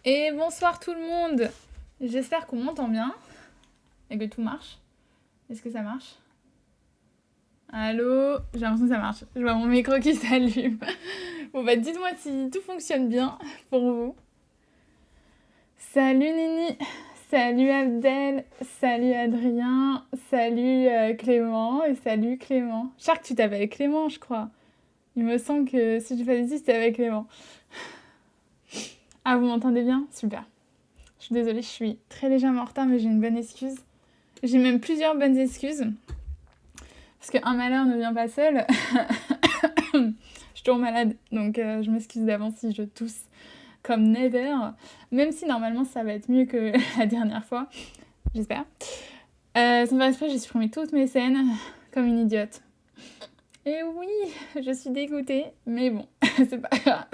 Et bonsoir tout le monde. J'espère qu'on m'entend bien et que tout marche. Est-ce que ça marche? Allô? J'ai l'impression que ça marche. Je vois mon micro qui s'allume. Bon bah dites-moi si tout fonctionne bien pour vous. Salut Nini, salut Abdel, salut Adrien, salut Clément et salut Clément. Shark, tu t'appelles Clément, je crois. Il me semble que si je fais ici, c'était avec Clément. Ah, vous m'entendez bien? Super. Je suis désolée, je suis très légèrement en retard, mais j'ai une bonne excuse. J'ai même plusieurs bonnes excuses. Parce qu'un malheur ne vient pas seul. Je suis toujours malade, donc je m'excuse d'avance si je tousse comme never. Même si normalement ça va être mieux que la dernière fois. J'espère. Sans faire exprès, j'ai supprimé toutes mes scènes comme une idiote. Et oui, je suis dégoûtée, mais bon, c'est pas grave.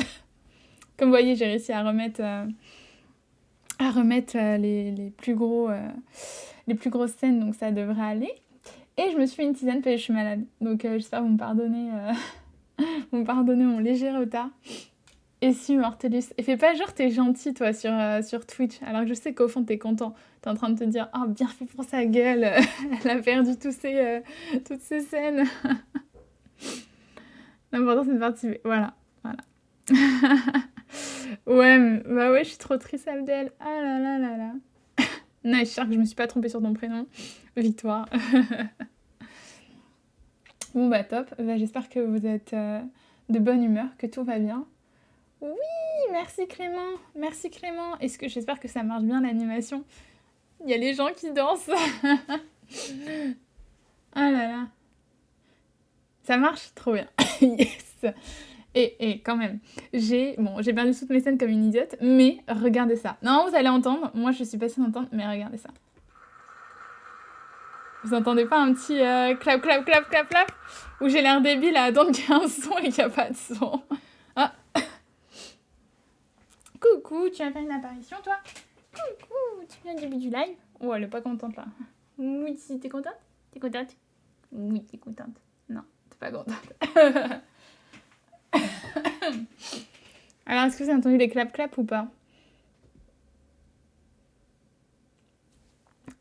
Comme vous voyez, j'ai réussi à remettre les plus grosses scènes, donc ça devrait aller. Et je me suis fait une tisane parce que je suis malade. Donc j'espère que vous me pardonnez, vous me pardonnez mon léger retard. Et si, Mortellus. Et fais pas genre t'es gentil, toi, sur Twitch. Alors que je sais qu'au fond, t'es content. T'es en train de te dire « Oh, bien fait pour sa gueule. Elle a perdu toutes ces scènes. » L'important, c'est de participer. Voilà. Ouais, bah ouais, je suis trop triste, Abdel. Ah là là là là. Nice Shark, je me suis pas trompée sur ton prénom. Victoire. Bon bah top, bah, j'espère que vous êtes de bonne humeur, que tout va bien. Oui, merci Clément. J'espère que ça marche bien l'animation. Il y a les gens qui dansent. Ah là là. Ça marche trop bien. Yes. Et quand même, j'ai perdu toutes mes scènes comme une idiote, mais regardez ça. Non, vous allez entendre, moi je suis pas sûre d'entendre, mais regardez ça. Vous entendez pas un petit clap clap clap clap clap où j'ai l'air débile à attendre qu'il y ait un son et qu'il n'y a pas de son. Ah. Coucou, tu vas faire une apparition toi? Coucou, tu viens du début du live? Oh, elle est pas contente là. Oui, si, t'es contente? T'es contente? Oui, t'es contente. Non, t'es pas contente. Alors, est-ce que vous avez entendu les clap clap ou pas?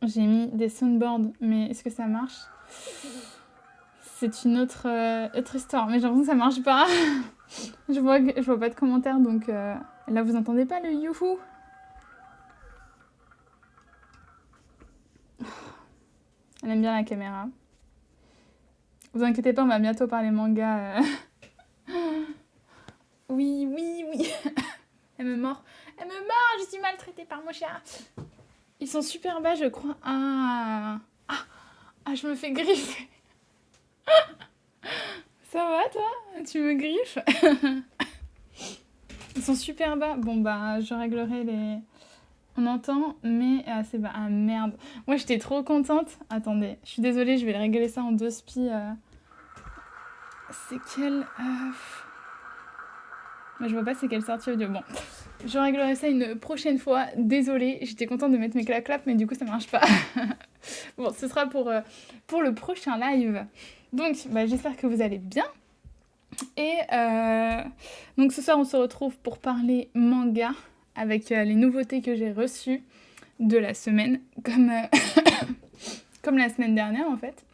J'ai mis des soundboards, mais est-ce que ça marche? C'est une autre histoire, mais j'ai l'impression que ça marche pas. je vois pas de commentaires, donc là vous entendez pas le youhou? Elle aime bien la caméra. Vous inquiétez pas, on va bientôt parler manga. Oui. Elle me mord, je suis maltraitée par mon chat. Ils sont super bas, je crois. Ah, je me fais griffer. Ça va, toi? Tu me griffes? Ils sont super bas. Bon, bah, je réglerai les... On entend, mais c'est bas. Ah, merde. Moi, j'étais trop contente. Attendez, je suis désolée, je vais régler ça en 2 spi. C'est quelle... Moi, je vois pas c'est quelle sortie audio. Bon, je réglerai ça une prochaine fois. Désolée, j'étais contente de mettre mes clap-clap, mais du coup, ça marche pas. Bon, ce sera pour le prochain live. Donc, bah, j'espère que vous allez bien. Et donc, ce soir, on se retrouve pour parler manga avec les nouveautés que j'ai reçues de la semaine, comme la semaine dernière, en fait.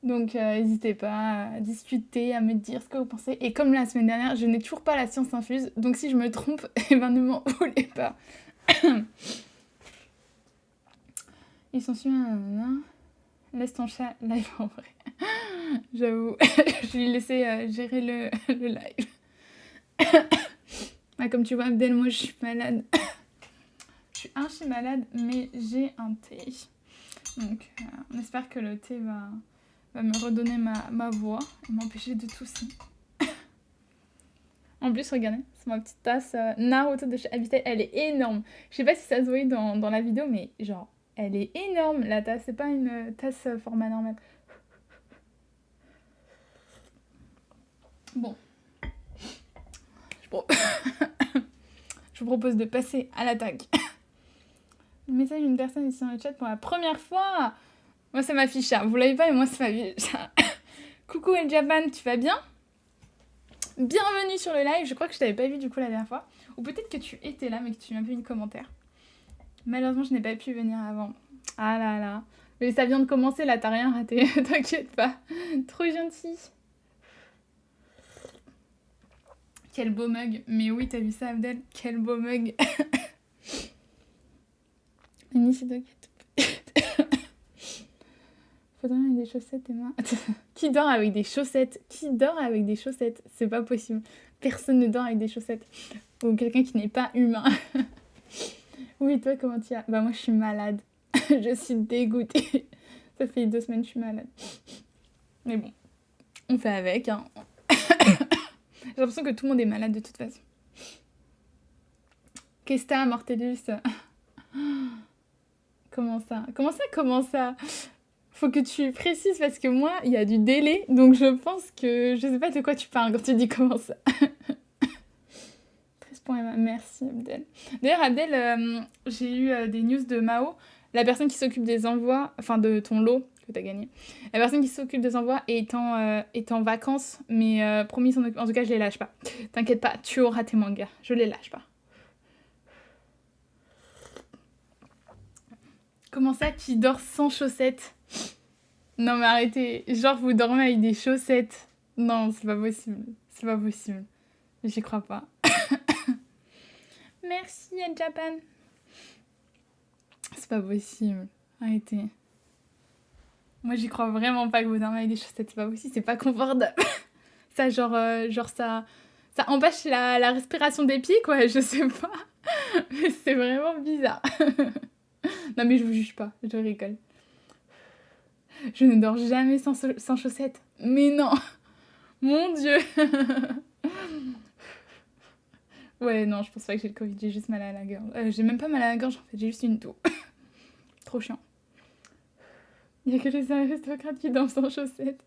Donc, n'hésitez pas à discuter, à me dire ce que vous pensez. Et comme la semaine dernière, je n'ai toujours pas la science infuse. Donc, si je me trompe, eh ben, ne m'en voulez pas. Ils sont super... Laisse ton chat live en vrai. J'avoue, je lui ai laissé gérer le live. Ah, comme tu vois, Abdel, moi, je suis malade. Je suis archi malade, mais j'ai un thé. Donc, on espère que le thé va me redonner ma voix et m'empêcher de tousser. En plus, regardez, c'est ma petite tasse Naruto de chez Habitat. Elle est énorme. Je sais pas si ça se voyait dans la vidéo, mais genre, elle est énorme, la tasse. C'est pas une tasse format normal. Bon. Je vous propose de passer à l'attaque. Le message d'une personne ici dans le chat pour la première fois. Moi, ça m'affiche ça. Vous l'avez pas, mais moi, ça m'affiche ça. Coucou El Japan, tu vas bien? Bienvenue sur le live. Je crois que je t'avais pas vu du coup la dernière fois. Ou peut-être que tu étais là mais que tu m'as vu un commentaire. Malheureusement, je n'ai pas pu venir avant. Ah là là. Mais ça vient de commencer là, t'as rien raté. T'inquiète pas. Trop gentil. Quel beau mug. Mais oui, t'as vu ça, Abdel? Quel beau mug. Initié de faut dormir avec des chaussettes, Emma. Qui dort avec des chaussettes? Qui dort avec des chaussettes? C'est pas possible. Personne ne dort avec des chaussettes. Ou quelqu'un qui n'est pas humain. Oui, toi, comment tu vas? Bah moi, je suis malade. Je suis dégoûtée. Ça fait 2 semaines que je suis malade. Mais bon, on fait avec, hein. J'ai l'impression que tout le monde est malade de toute façon. Qu'est-ce que t'as, Mortellus? Comment ça? Faut que tu précises parce que moi, il y a du délai, donc je pense que je sais pas de quoi tu parles quand tu dis comment ça. 13 points, merci Abdel. D'ailleurs, Abdel, j'ai eu des news de Mao, la personne qui s'occupe des envois, enfin de ton lot que t'as gagné. La personne qui s'occupe des envois est en vacances, mais promis, en tout cas, je les lâche pas. T'inquiète pas, tu auras tes mangas, je les lâche pas. Comment ça, qui dort sans chaussettes? Non mais arrêtez, genre vous dormez avec des chaussettes. Non, c'est pas possible. C'est pas possible. J'y crois pas. Merci, El Japan. C'est pas possible. Arrêtez. Moi, j'y crois vraiment pas que vous dormez avec des chaussettes. C'est pas possible, c'est pas confortable. Ça, genre ça empêche la respiration des pieds, quoi. Je sais pas. Mais c'est vraiment bizarre. Non mais je vous juge pas, je rigole. Je ne dors jamais sans chaussettes. Mais non. Mon Dieu. Ouais, non, je pense pas que j'ai le Covid, j'ai juste mal à la gorge. J'ai même pas mal à la gorge, en fait, j'ai juste une toux. Trop chiant. Il y a que les aristocrates qui dansent sans chaussettes.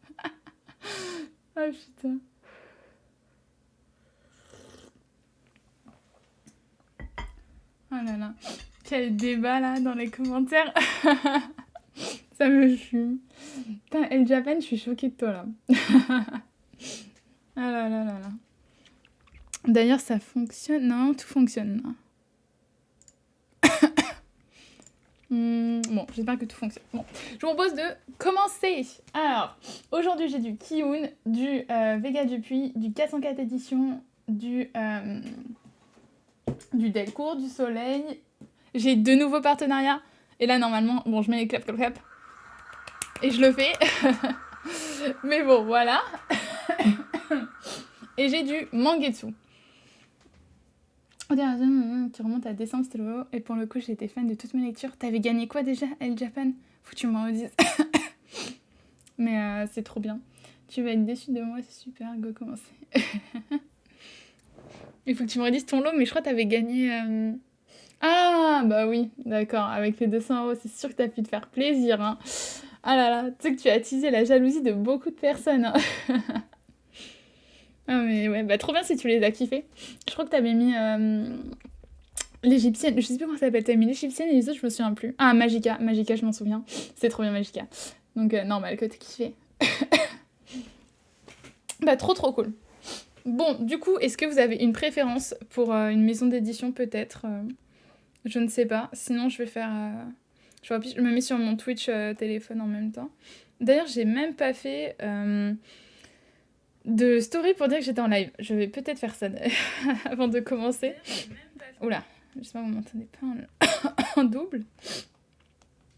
Ah putain. Oh là là. Quel débat là dans les commentaires. Ça me fume. Putain, El Japan, je suis choquée de toi là. Ah là là là là. D'ailleurs, ça fonctionne. Non, tout fonctionne. Bon, j'espère que tout fonctionne. Bon, je vous propose de commencer. Alors, aujourd'hui, j'ai du Kiun, du Vega Dupuis, du 404 édition, du Delcourt, du Soleil. J'ai 2 nouveaux partenariats. Et là, normalement, bon, je mets les clap. Et je le fais. Mais bon, voilà. Et j'ai du Mangetsu. Tu remontes à décembre, c'était le haut. Et pour le coup, j'ai été fan de toutes mes lectures. T'avais gagné quoi déjà, El Japan? Faut que tu m'en redises. Mais c'est trop bien. Tu vas être déçu de moi, c'est super. Go commencer. Il faut que tu me redises ton lot, mais je crois que t'avais gagné... Ah, bah oui, d'accord. Avec les 200 €, c'est sûr que t'as pu te faire plaisir. Hein. Ah là là, tu sais que tu as attisé la jalousie de beaucoup de personnes. Hein. Ah mais ouais, bah trop bien si tu les as kiffés. Je crois que t'avais mis l'égyptienne, je sais plus comment ça s'appelle, t'avais mis l'égyptienne et les autres je me souviens plus. Ah, Magica, je m'en souviens. C'est trop bien Magica. Donc normal que t'aies kiffé. Bah trop cool. Bon, du coup, est-ce que vous avez une préférence pour une maison d'édition peut-être je ne sais pas. Sinon, je vais faire... je me mets sur mon Twitch téléphone en même temps. D'ailleurs, j'ai même pas fait de story pour dire que j'étais en live. Je vais peut-être faire ça avant de commencer. Oula, j'espère que vous m'entendez pas en double.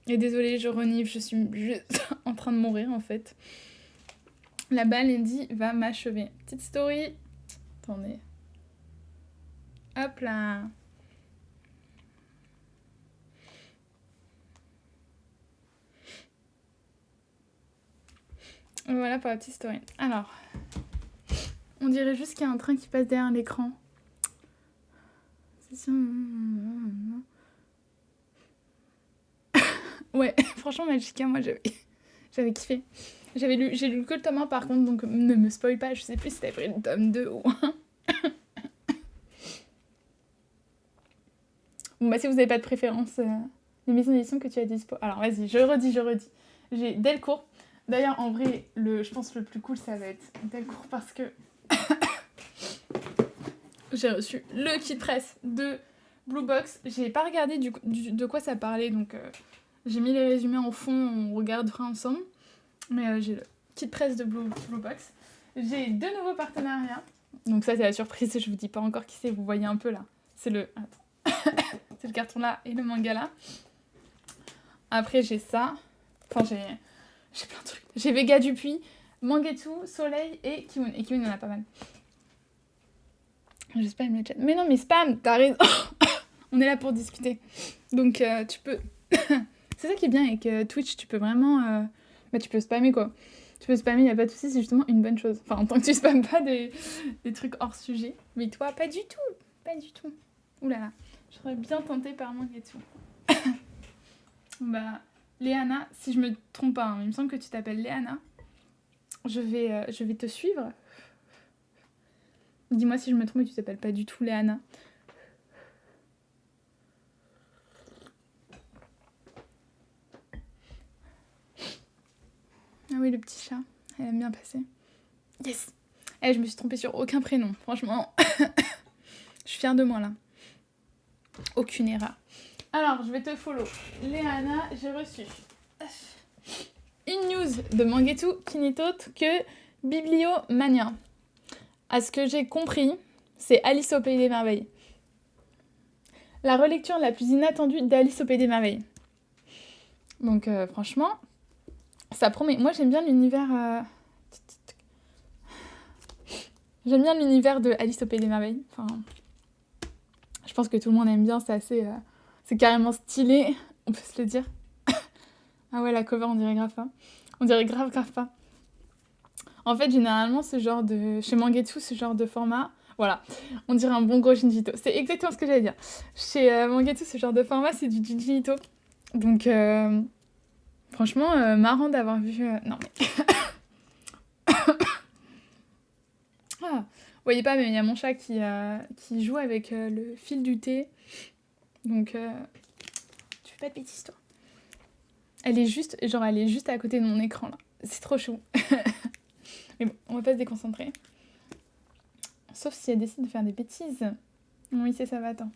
Et désolée, je renifle, je suis juste en train de mourir en fait. La maladie va m'achever. Petite story. Attendez. Hop là. Voilà pour la petite story. Alors, on dirait juste qu'il y a un train qui passe derrière l'écran. C'est sûr. Ouais, franchement, Magica, moi, j'avais kiffé. J'ai lu que le tome 1 par contre, donc ne me spoil pas, je sais plus si t'avais pris le tome 2 ou 1. Bon, bah, si vous n'avez pas de préférence, les maisons d'édition que tu as dispo. Alors, vas-y, je redis. J'ai Delcourt. D'ailleurs, en vrai, je pense que le plus cool, ça va être Delcourt parce que j'ai reçu le kit presse de Blue Box. J'ai pas regardé de quoi ça parlait, donc j'ai mis les résumés en fond, on regardera ensemble. Mais j'ai le kit presse de Blue Box. J'ai 2 nouveaux partenariats. Donc ça, c'est la surprise, je vous dis pas encore qui c'est, vous voyez un peu là. C'est le... Attends. C'est le carton là et le manga là. Après, j'ai ça. Enfin, j'ai plein de trucs. J'ai Vega Dupuis, Mangetsu, Soleil et Kimun. Et Kimun, il y en a pas mal. Je spam le chat. Mais non, mais spam, t'as raison. On est là pour discuter. Donc, tu peux... C'est ça qui est bien avec Twitch, tu peux vraiment... tu peux spammer, quoi. Tu peux spammer, il n'y a pas de souci, c'est justement une bonne chose. Enfin, en tant que tu spammes pas des trucs hors sujet. Mais toi, pas du tout. Pas du tout. Ouh là là. Je serais bien tentée par Mangetsu. Léana, si je me trompe pas, il me semble que tu t'appelles Léana. Je vais te suivre. Dis-moi si je me trompe et tu t'appelles pas du tout Léana. Ah oui, le petit chat. Elle aime bien passer. Yes. Je me suis trompée sur aucun prénom. Franchement, je suis fière de moi, là. Aucune erreur. Alors, je vais te follow. Léana, j'ai reçu une news de Mangetsu qui n'est autre que Bibliomania. À ce que j'ai compris, c'est Alice au Pays des Merveilles. La relecture la plus inattendue d'Alice au Pays des Merveilles. Donc, franchement, ça promet. Moi, j'aime bien l'univers... J'aime bien l'univers de Alice au Pays des Merveilles. Enfin, je pense que tout le monde aime bien, c'est assez... C'est carrément stylé, on peut se le dire. Ah ouais, la cover, on dirait grave pas. On dirait grave pas. En fait, généralement, chez Mangetsu, ce genre de format... Voilà, on dirait un bon gros Jinji-Ito. C'est exactement ce que j'allais dire. Chez Mangetsu, ce genre de format, c'est du Jinji-Ito. Donc, franchement, marrant d'avoir vu... Non, mais... Vous voyez pas, mais il y a mon chat qui joue avec le fil du thé. Donc, tu fais pas de bêtises, toi. Elle est juste à côté de mon écran, là. C'est trop chou. Mais bon, on va pas se déconcentrer. Sauf si elle décide de faire des bêtises. Oui, ça va, attends.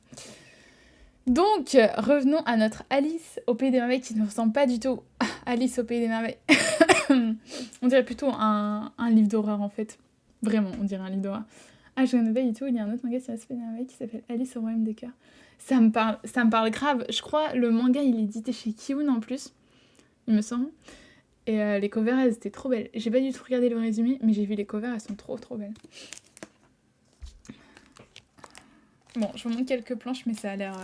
Donc, revenons à notre Alice au Pays des Merveilles, qui ne ressemble pas du tout à Alice au Pays des Merveilles. On dirait plutôt un livre d'horreur, en fait. Vraiment, on dirait un livre d'horreur. Ah, je ne et tout, il y a un autre manga sur Alice au Pays des Merveilles qui s'appelle Alice au Royaume des Cœurs. Ça me parle grave. Je crois le manga, il est édité chez Kiun en plus, il me semble. Et les covers, elles étaient trop belles. J'ai pas du tout regardé le résumé, mais j'ai vu les covers, elles sont trop belles. Bon, je vous montre quelques planches, mais ça a l'air...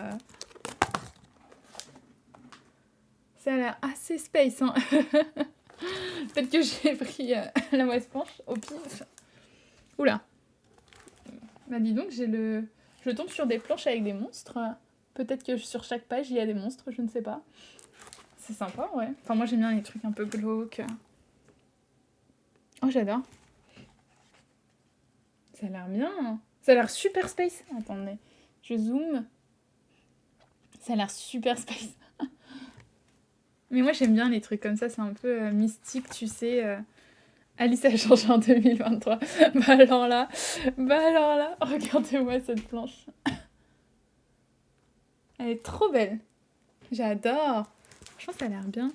Ça a l'air assez space, hein. Peut-être que j'ai pris la mauvaise planche au pif. Oula. Bah dis donc, je tombe sur des planches avec des monstres. Peut-être que sur chaque page, il y a des monstres, je ne sais pas. C'est sympa, ouais. Enfin, moi, j'aime bien les trucs un peu glauques. Oh, j'adore. Ça a l'air bien. Ça a l'air super space. Attendez, je zoome. Ça a l'air super space. Mais moi, j'aime bien les trucs comme ça. C'est un peu mystique, tu sais. Alice a changé en 2023. Bah alors là, regardez-moi cette planche. Elle est trop belle. J'adore. Franchement, ça a l'air bien.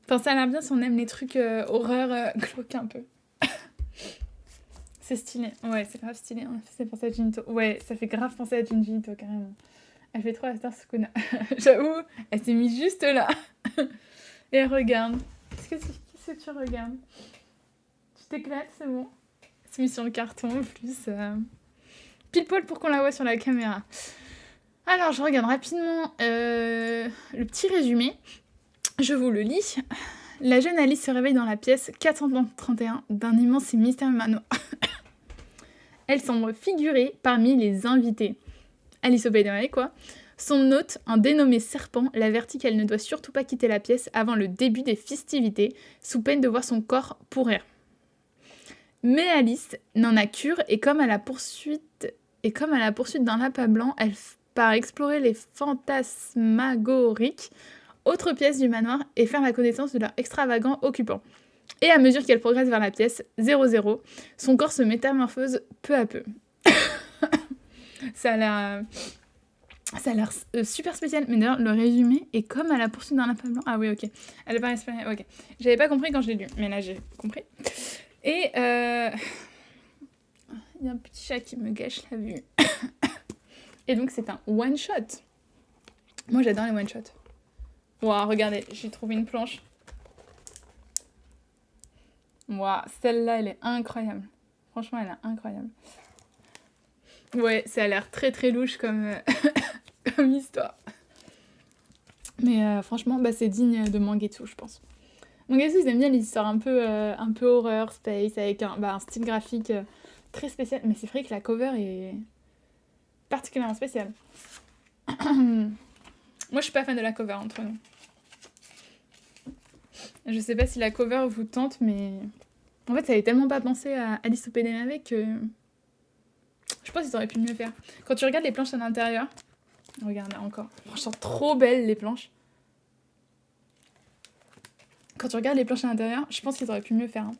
Enfin, ça a l'air bien si on aime les trucs horreur glauques un peu. C'est stylé. Ouais, c'est grave stylé. Hein. Ça fait penser à Junji Ito. Ouais, ça fait grave penser à Junji Ito, carrément. Elle fait trop la star Sukuna. J'avoue, elle s'est mise juste là. Et elle regarde. Qu'est-ce que tu regardes? Tu t'éclates, c'est bon. Elle s'est mise sur le carton, en plus. Pile poil pour qu'on la voit sur la caméra. Alors, je regarde rapidement le petit résumé. Je vous le lis. La jeune Alice se réveille dans la pièce 431 d'un immense et mystérieux manoir. Elle semble figurer parmi les invités. Alice au Pays des Merveilles, quoi. Son hôte, un dénommé Serpent, l'avertit qu'elle ne doit surtout pas quitter la pièce avant le début des festivités, sous peine de voir son corps pourrir. Mais Alice n'en a cure et comme à la poursuite d'un lapin blanc, elle part explorer les fantasmagoriques autres pièces du manoir et faire la connaissance de leurs extravagants occupants. Et à mesure qu'elle progresse vers la pièce 00, son corps se métamorphose peu à peu. Ça a l'air... Ça a l'air super spécial. Mais d'ailleurs, le résumé est comme à la poursuite d'un lapin blanc. Ah oui, ok. Elle est pas espagnole. Ok. J'avais pas compris quand je l'ai lu. Mais là, j'ai compris. Et il y a un petit chat qui me gâche la vue. Et donc, c'est un one-shot. Moi, j'adore les one-shots. Waouh, regardez, j'ai trouvé une planche. Waouh, celle-là, elle est incroyable. Franchement, elle est incroyable. Ouais, ça a l'air très très louche comme, comme histoire. Mais franchement, bah, c'est digne de Mangetsu, je pense. Mangetsu, ils aiment bien les histoires un peu horreur, space, avec un style graphique très spécial. Mais c'est vrai que la cover est particulièrement spéciale. Moi, je suis pas fan de la cover, entre nous. Je sais pas si la cover vous tente, mais... En fait, ça avait tellement pas pensé à Alice au Pays des Merveilles que... Je pense qu'ils auraient pu mieux faire. Quand tu regardes les planches à l'intérieur... Regarde, encore. Franchement, trop belles, les planches. Quand tu regardes les planches à l'intérieur, je pense qu'ils auraient pu mieux faire. Hein.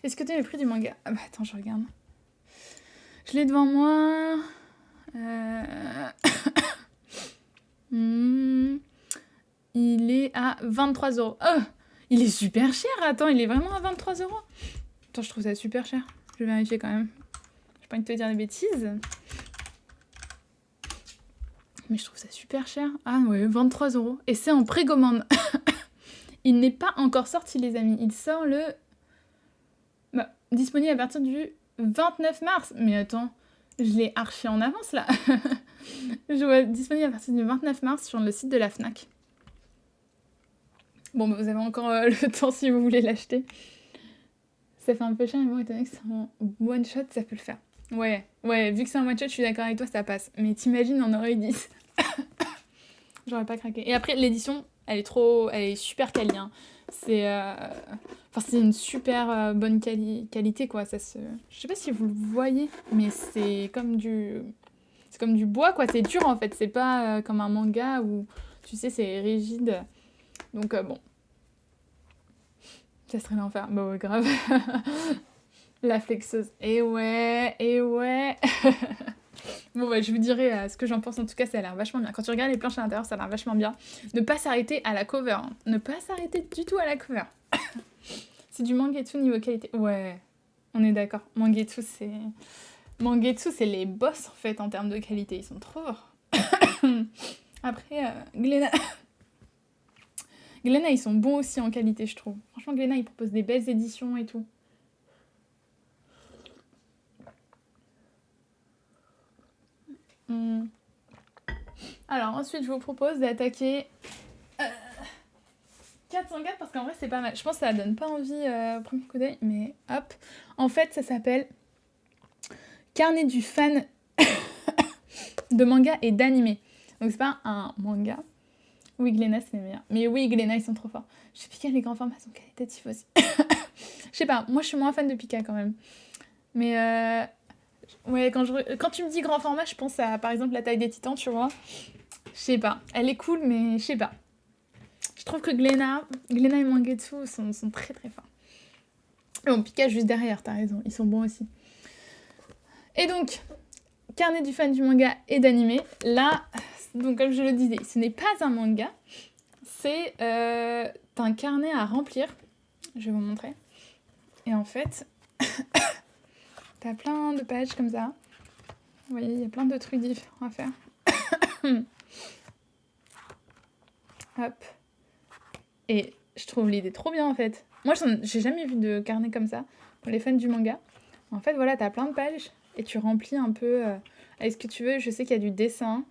Est-ce que tu as le prix du manga? Ah bah attends, je regarde. Je l'ai devant moi. Il est à 23 €. Oh, il est super cher. Attends, il est vraiment à 23 €. Attends, je trouve ça super cher. Je vais vérifier quand même. J'ai pas envie de te dire des bêtises. Mais je trouve ça super cher. Ah ouais, 23 €. Et c'est en précommande. Il n'est pas encore sorti, les amis. Il sort le... Bah, disponible à partir du 29 mars. Mais attends, je l'ai archi en avance, là. Je vois disponible à partir du 29 mars sur le site de la Fnac. Bon, bah, vous avez encore le temps si vous voulez l'acheter. Ça fait un peu cher, mais bon, étant donné que c'est un one-shot, ça peut le faire. Ouais, vu que c'est un one-shot, je suis d'accord avec toi, ça passe. Mais t'imagines, on aurait eu 10. J'aurais pas craqué. Et après, l'édition, elle est super quali. Hein. C'est une super bonne qualité, quoi. Ça se... Je sais pas si vous le voyez, mais c'est comme du bois, quoi. C'est dur, en fait. C'est pas comme un manga où, tu sais, c'est rigide. Donc, bon. Ça serait l'enfer. Bah ouais, grave. La flexeuse. Et ouais. Bon, bah, je vous dirai ce que j'en pense. En tout cas, ça a l'air vachement bien. Quand tu regardes les planches à l'intérieur, ça a l'air vachement bien. Ne pas s'arrêter à la cover. Hein. Ne pas s'arrêter du tout à la cover. C'est du Mangetsu niveau qualité. Ouais, on est d'accord. Mangetsu, c'est les boss, en fait, en termes de qualité. Ils sont trop forts. Après, Glénat... Glénat, ils sont bons aussi en qualité, je trouve. Franchement, Glénat, ils proposent des belles éditions et tout. Alors, ensuite, je vous propose d'attaquer 404 parce qu'en vrai, c'est pas mal. Je pense que ça donne pas envie au premier coup d'œil, mais hop. En fait, ça s'appelle Carnet du fan de manga et d'anime. Donc, c'est pas un manga. Oui, Glénat, c'est les meilleurs. Mais oui, Glénat, ils sont trop forts. Je sais Pika, les grands formats sont qualitatifs aussi. Je sais pas, moi, je suis moins fan de Pika quand même. Mais ouais, quand tu me dis grand format, je pense à, par exemple, la taille des titans, tu vois. Je sais pas. Elle est cool, mais je sais pas. Je trouve que Glénat et Mangetsu sont très très forts. Et bon, Pika juste derrière, t'as raison. Ils sont bons aussi. Et donc, Carnet du fan du manga et d'anime. Là, donc comme je le disais, ce n'est pas un manga. C'est un carnet à remplir. Je vais vous montrer. Et en fait, t'as plein de pages comme ça. Vous voyez, il y a plein de trucs différents à faire. Hop. Et je trouve l'idée trop bien en fait. Moi, j'ai jamais vu de carnet comme ça pour les fans du manga. En fait, voilà, t'as plein de pages et tu remplis un peu avec ce que tu veux. Je sais qu'il y a du dessin.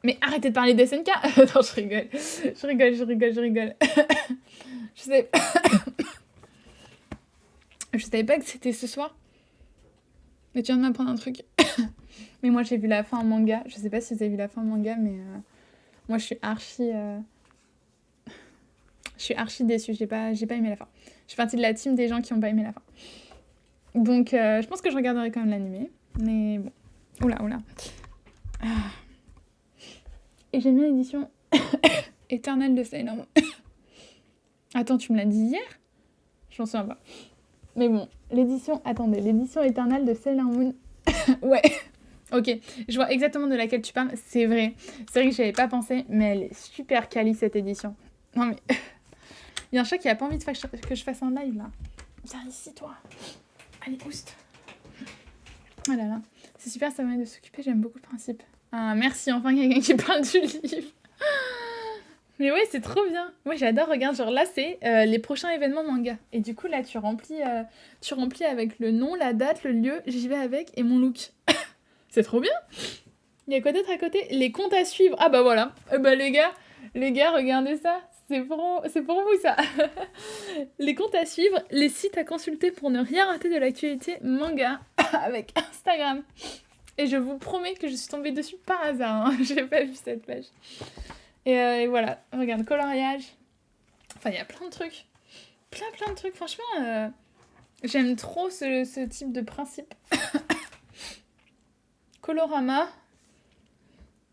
Mais arrêtez de parler d'SNK. Attends, je rigole. Je savais pas que c'était ce soir. Mais tu viens de m'apprendre un truc. Mais moi, j'ai vu la fin en manga. Je sais pas si vous avez vu la fin en manga, mais moi, je suis archi déçue. J'ai pas aimé la fin. Je fais partie de la team des gens qui ont pas aimé la fin. Donc, je pense que je regarderai quand même l'animé. Mais bon. Oula. Ah. Et j'aime bien l'édition éternelle de Sailor Moon. Attends, tu me l'as dit hier? Je m'en souviens pas. Mais bon, l'édition éternelle de Sailor Moon. Ouais, ok, je vois exactement de laquelle tu parles, c'est vrai. C'est vrai que j'y avais pas pensé, mais elle est super quali cette édition. Non mais, il y a un chat qui a pas envie de que je fasse un live là. Viens ici toi. Allez, oust. Oh là là, c'est super, ça permet de s'occuper, j'aime beaucoup le principe. Ah, merci, enfin quelqu'un qui parle du livre. Mais ouais, c'est trop bien. Moi, j'adore. Regarde, genre là, c'est les prochains événements manga. Et du coup, là, tu remplis avec le nom, la date, le lieu, j'y vais avec et mon look. C'est trop bien. Il y a quoi d'autre à côté? Les comptes à suivre. Ah bah voilà. Bah les gars, regardez ça. C'est pour vous ça. Les comptes à suivre, les sites à consulter pour ne rien rater de l'actualité manga avec Instagram. Et je vous promets que je suis tombée dessus par hasard. Hein. J'ai pas vu cette page. Et voilà, regarde, coloriage. Enfin, il y a plein de trucs. Plein de trucs. Franchement, j'aime trop ce type de principe. Colorama.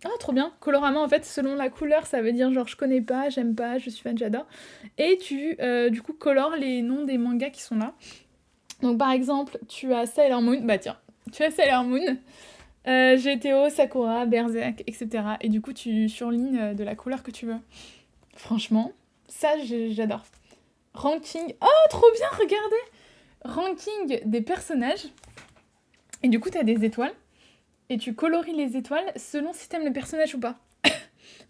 Ah, trop bien. Colorama, en fait, selon la couleur, ça veut dire genre je connais pas, j'aime pas, je suis fan, j'adore. Et tu, du coup, colores les noms des mangas qui sont là. Donc, par exemple, tu as Sailor Moon. Bah, tiens, tu as Sailor Moon. GTO, Sakura, Berserk, etc. Et du coup, tu surlignes de la couleur que tu veux. Franchement, ça, j'adore. Ranking. Oh, trop bien, regardez! Ranking des personnages. Et du coup, t'as des étoiles. Et tu colories les étoiles selon si t'aimes le personnage ou pas.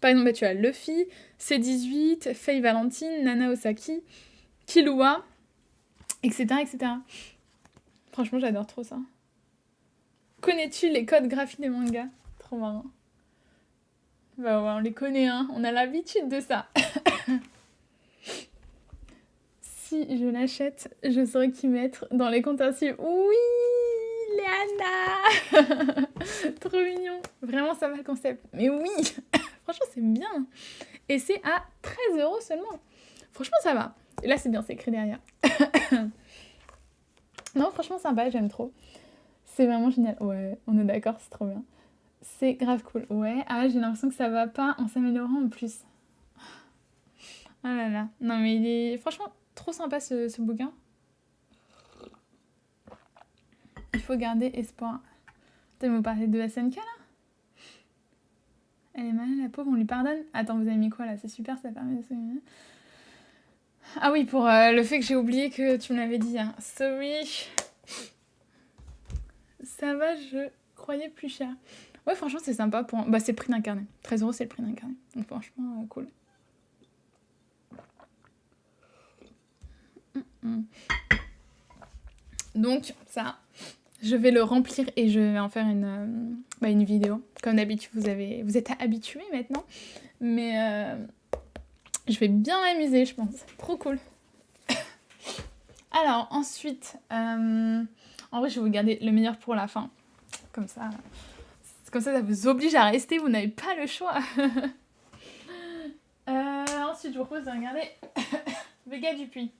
Par exemple, bah, tu as Luffy, C18, Faye Valentine, Nana Osaki, Killua, etc., etc. Franchement, j'adore trop ça. Connais-tu les codes graphiques des mangas? Trop marrant. Bah ouais, on les connaît, hein. On a l'habitude de ça. Si je l'achète, je saurais qui mettre dans les comptes à suivre. Oui, Léana. Trop mignon. Vraiment, ça va le concept. Mais oui. Franchement, c'est bien. Et c'est à 13€ seulement. Franchement, ça va. Et là, c'est bien, c'est écrit derrière. Non, franchement, sympa, j'aime trop. C'est vraiment génial. Ouais, on est d'accord, c'est trop bien. C'est grave cool. Ouais, ah, j'ai l'impression que ça va pas en s'améliorant en plus. Ah là là. Non, mais il est franchement trop sympa ce bouquin. Il faut garder espoir. T'aimes vous parler de SNK là? Elle est malade, la pauvre, on lui pardonne? Attends, vous avez mis quoi là? C'est super, ça permet de se... Ah oui, pour le fait que j'ai oublié que tu me l'avais dit. Hein. Sorry. Ça va, je croyais plus cher. Ouais, franchement, c'est sympa. Bah, c'est le prix d'un carnet. 13€, c'est le prix d'un carnet. Donc, franchement, cool. Donc, ça, je vais le remplir et je vais en faire une vidéo. Comme d'habitude, vous êtes habitués maintenant. Mais je vais bien m'amuser, je pense. Trop cool. Alors, ensuite, en vrai, je vais vous garder le meilleur pour la fin. Comme ça, ça vous oblige à rester, vous n'avez pas le choix. Ensuite, je vous propose de regarder Vega Dupuis.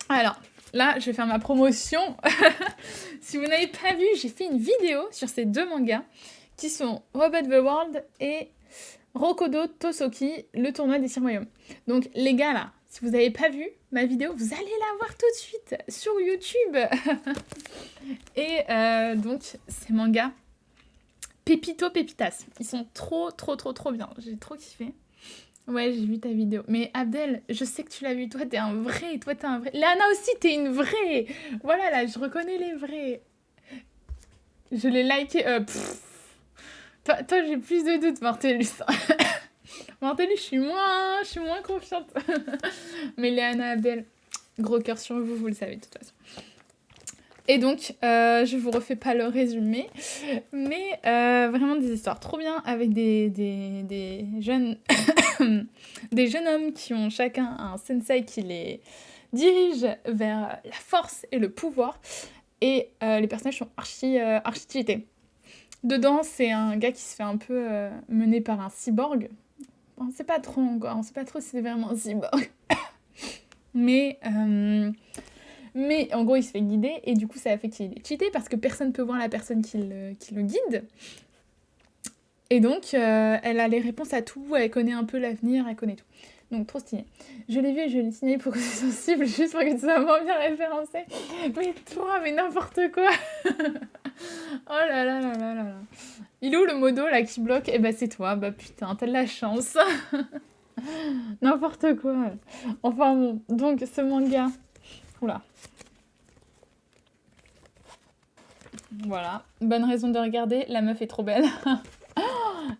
Alors, là, je vais faire ma promotion. Si vous n'avez pas vu, j'ai fait une vidéo sur ces deux mangas qui sont Robot the World et Rokodo Tosoki, le tournoi des 6 royaumes. Donc, les gars, là, si vous n'avez pas vu ma vidéo, vous allez la voir tout de suite sur YouTube. Et donc, ces mangas, Pépito Pépitas, ils sont trop bien. J'ai trop kiffé. Ouais, j'ai vu ta vidéo. Mais Abdel, je sais que tu l'as vu. Toi, t'es un vrai. Léana aussi, t'es une vraie. Voilà, là, je reconnais les vrais. Je l'ai liké. Toi, j'ai plus de doutes, Mortellus. Mortellus, je suis moins confiante. Mais Léana, Abdel, gros cœur sur vous, vous le savez de toute façon. Et donc, je vous refais pas le résumé, mais vraiment des histoires trop bien avec des jeunes des jeunes hommes qui ont chacun un sensei qui les dirige vers la force et le pouvoir. Et les personnages sont archi cheatés. Dedans, c'est un gars qui se fait un peu mener par un cyborg. On sait pas trop encore, on sait pas trop si c'est vraiment un cyborg. Mais en gros, il se fait guider et du coup, ça a fait qu'il est cheaté parce que personne ne peut voir la personne qui le guide. Et donc, elle a les réponses à tout, elle connaît un peu l'avenir, elle connaît tout. Donc trop stylé. Je l'ai vu et je l'ai signé pour que tu sois sensible, juste pour que tu sois moins bien référencé. Mais toi, mais n'importe quoi. Oh là là là là là là. Il est où le modo là qui bloque? Eh ben c'est toi, bah putain, t'as de la chance. N'importe quoi. Enfin bon, donc ce manga. Oula. Voilà, bonne raison de regarder, la meuf est trop belle.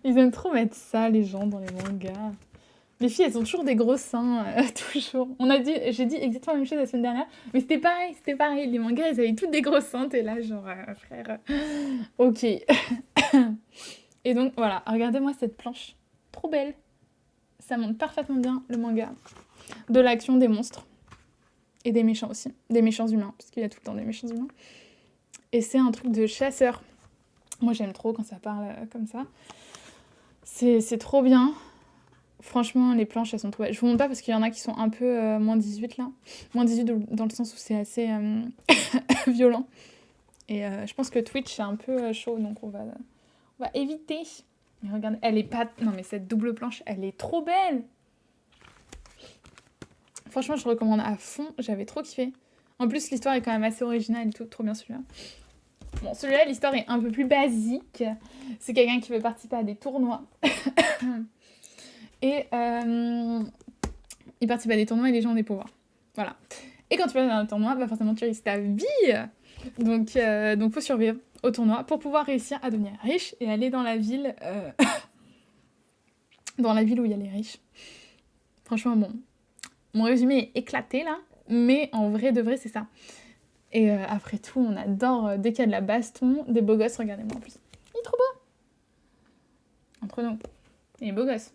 Ils aiment trop mettre ça, les gens, dans les mangas. Les filles, elles ont toujours des gros seins, toujours. J'ai dit exactement la même chose la semaine dernière, mais c'était pareil. Les mangas, elles avaient toutes des gros seins, t'es là, genre, frère. Ok. Et donc, voilà, regardez-moi cette planche. Trop belle. Ça montre parfaitement bien le manga. De l'action, des monstres. Et des méchants aussi. Des méchants humains, parce qu'il y a tout le temps des méchants humains. Et c'est un truc de chasseur. Moi, j'aime trop quand ça parle comme ça. C'est trop bien. Franchement, les planches, elles sont trop belles. Je vous montre pas parce qu'il y en a qui sont un peu moins 18 là. Moins 18 dans le sens où c'est assez violent. Et je pense que Twitch c'est un peu chaud, donc on va éviter. Mais regardez, elle est pas... Non mais cette double planche, elle est trop belle. Franchement, je recommande à fond. J'avais trop kiffé. En plus, l'histoire est quand même assez originale et tout. Trop bien celui-là. Bon, celui-là, l'histoire est un peu plus basique. C'est quelqu'un qui veut participer à des tournois. Et il participe à des tournois et les gens ont des pouvoirs. Voilà. Et quand tu vas dans un tournoi, bah forcément tu risques ta vie. Donc faut survivre au tournoi pour pouvoir réussir à devenir riche et aller dans la ville dans la ville où il y a les riches. Franchement, bon. Mon résumé est éclaté là, mais en vrai de vrai, c'est ça. Et après tout, on adore dès qu'il y a de la baston, des beaux gosses, regardez-moi en plus. Il est trop beau. Entre nous. Il est beau gosse.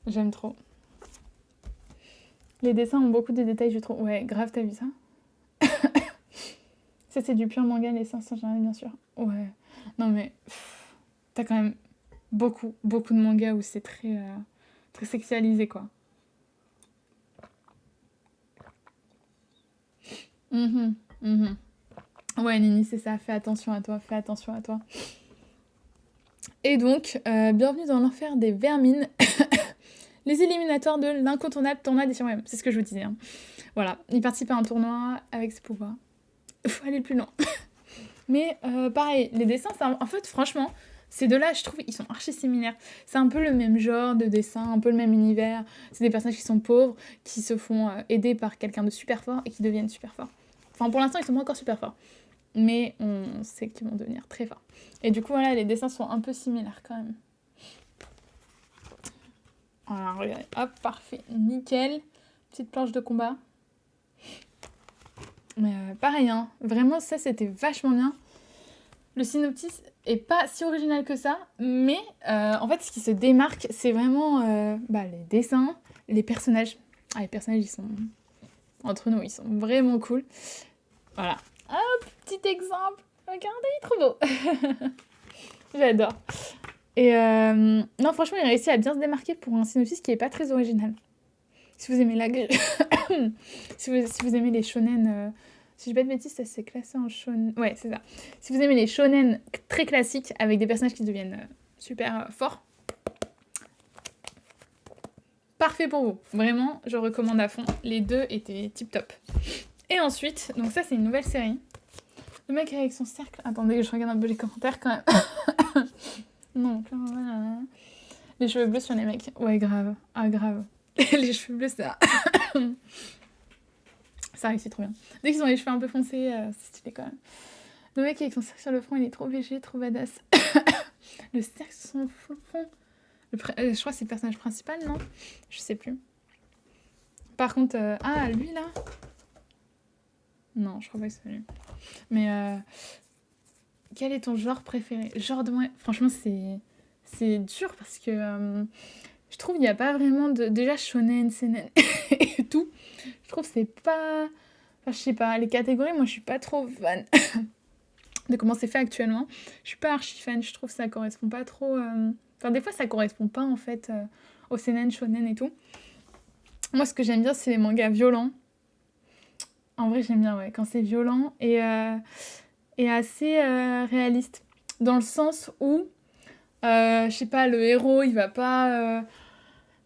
J'aime trop. Les dessins ont beaucoup de détails, je trouve. Ouais, grave, t'as vu ça? Ça, c'est du pur manga, les dessins sont jamais, bien sûr. Ouais. Non, mais t'as quand même beaucoup de mangas où c'est très sexualisé, quoi. Ouais, Nini, c'est ça. Fais attention à toi, fais attention à toi. Et donc, bienvenue dans l'enfer des vermines. Les éliminatoires de l'incontournable tournoi des surhommes. C'est ce que je vous disais. Hein. Voilà, il participe à un tournoi avec ses pouvoirs. Il faut aller plus loin. Mais pareil, les dessins, ça, en fait, franchement, ces deux-là, je trouve, ils sont archi similaires. C'est un peu le même genre de dessin, un peu le même univers. C'est des personnages qui sont pauvres, qui se font aider par quelqu'un de super fort et qui deviennent super forts. Enfin, pour l'instant, ils sont pas encore super forts. Mais on sait qu'ils vont devenir très forts. Et du coup, voilà, les dessins sont un peu similaires quand même. Voilà, regardez. Hop, parfait. Nickel. Petite planche de combat. Mais pareil, hein. Vraiment, ça, c'était vachement bien. Le synopsis est pas si original que ça, mais en fait, ce qui se démarque, c'est vraiment les dessins, les personnages. Ah, les personnages, ils sont... Entre nous, ils sont vraiment cool. Voilà. Hop, petit exemple. Regardez, il est trop beau. J'adore. Et non, franchement, il réussit à bien se démarquer pour un synopsis qui est pas très original. Si vous aimez la si vous aimez les shonen... Si je dis pas de bêtises, ça s'est classé en shonen... Ouais, c'est ça. Si vous aimez les shonen très classiques, avec des personnages qui deviennent super forts, parfait pour vous. Vraiment, je recommande à fond. Les deux étaient tip-top. Et ensuite, donc ça, c'est une nouvelle série. Le mec avec son cercle... Attendez, je regarde un peu les commentaires quand même. Non, les cheveux bleus sur les mecs. Ouais, grave. Ah, grave. Les cheveux bleus, ça... Ça réussit trop bien. Dès qu'ils ont les cheveux un peu foncés, c'est stylé quand même. Le mec avec son cercle sur le front, il est trop végé, trop badass. Le cercle sur son front. Je crois que c'est le personnage principal, non? Je sais plus. Par contre, lui là. Non, je crois pas que c'est lui. Mais quel est ton genre préféré? Genre de moi. Franchement, c'est dur parce que je trouve qu'il n'y a pas vraiment de. Déjà, shonen, seinen et tout. Je trouve que c'est pas... Enfin, je sais pas, les catégories, moi, je suis pas trop fan de comment c'est fait actuellement. Je suis pas archi fan, je trouve que ça correspond pas trop... Enfin, des fois, ça correspond pas, en fait, au seinen, shonen et tout. Moi, ce que j'aime bien, c'est les mangas violents. En vrai, j'aime bien, ouais, quand c'est violent et assez réaliste. Dans le sens où, je sais pas, le héros, il va pas...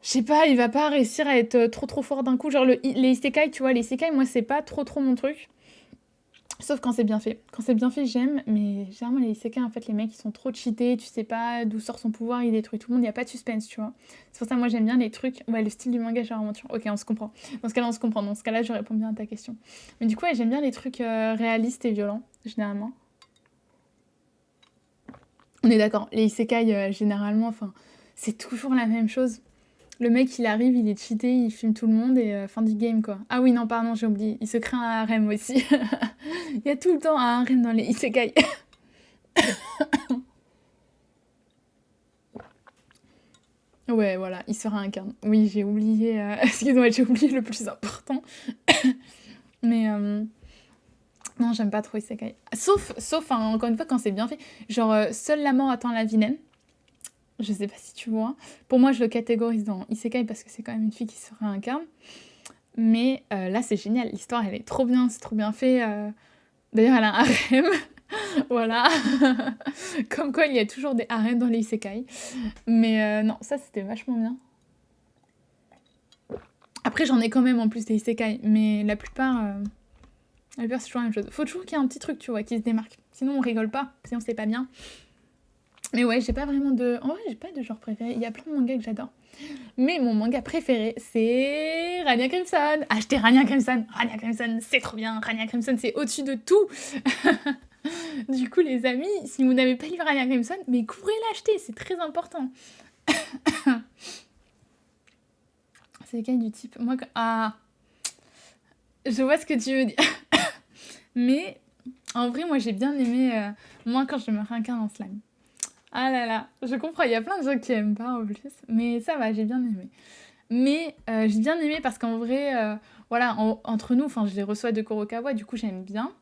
Je sais pas, il va pas réussir à être trop fort d'un coup. Genre les isekai, tu vois, les isekai, moi, c'est pas trop mon truc. Sauf quand c'est bien fait. Quand c'est bien fait, j'aime, mais généralement, les isekai, en fait, les mecs, ils sont trop cheatés, tu sais pas d'où sort son pouvoir, il détruit tout le monde, il y a pas de suspense, tu vois. C'est pour ça, moi, j'aime bien les trucs... Ouais, le style du manga, genre aventure. Ok, on se comprend. Dans ce cas-là, on se comprend. Dans ce cas-là, je réponds bien à ta question. Mais du coup, ouais, j'aime bien les trucs réalistes et violents, généralement. On est d'accord. Les isekai, généralement, enfin, c'est toujours la même chose. Le mec, il arrive, il est cheaté, il filme tout le monde et fin du game, quoi. Ah oui, non, pardon, j'ai oublié. Il se crée un harem aussi. Il y a tout le temps un harem dans les isekai. Ouais, voilà, il se réincarne. Oui, j'ai oublié... Excuse-moi, j'ai oublié le plus important. Mais... Non, j'aime pas trop isekai. Sauf hein, encore une fois, quand c'est bien fait. Genre, seule la mort attend la vilaine. Je sais pas si tu vois. Pour moi, je le catégorise dans isekai parce que c'est quand même une fille qui se réincarne. Mais là, c'est génial. L'histoire, elle est trop bien, c'est trop bien fait. D'ailleurs, elle a un harem. Voilà. Comme quoi, il y a toujours des harems dans les isekai. Mais non, ça, c'était vachement bien. Après, j'en ai quand même en plus des isekai. Mais la plupart, c'est toujours la même chose. Faut toujours qu'il y ait un petit truc, tu vois, qui se démarque. Sinon, on rigole pas. Sinon, c'est pas bien. Mais ouais, j'ai pas vraiment de... En vrai, j'ai pas de genre préféré. Il y a plein de mangas que j'adore. Mais mon manga préféré, c'est Rania Crimson. Achetez Rania Crimson. Rania Crimson, c'est trop bien. Rania Crimson, c'est au-dessus de tout. Du coup, les amis, si vous n'avez pas lu Rania Crimson, mais courez l'acheter, c'est très important. C'est lequel du type... Moi, ah, je vois ce que tu veux dire. Mais en vrai, moi, j'ai bien aimé... moi, quand je me réincarne en slime. Ah là là, je comprends, il y a plein de gens qui aiment pas en plus. Mais ça va, j'ai bien aimé. Mais j'ai bien aimé parce qu'en vrai, voilà, entre nous, enfin, je les reçois de Kurokawa, du coup, j'aime bien.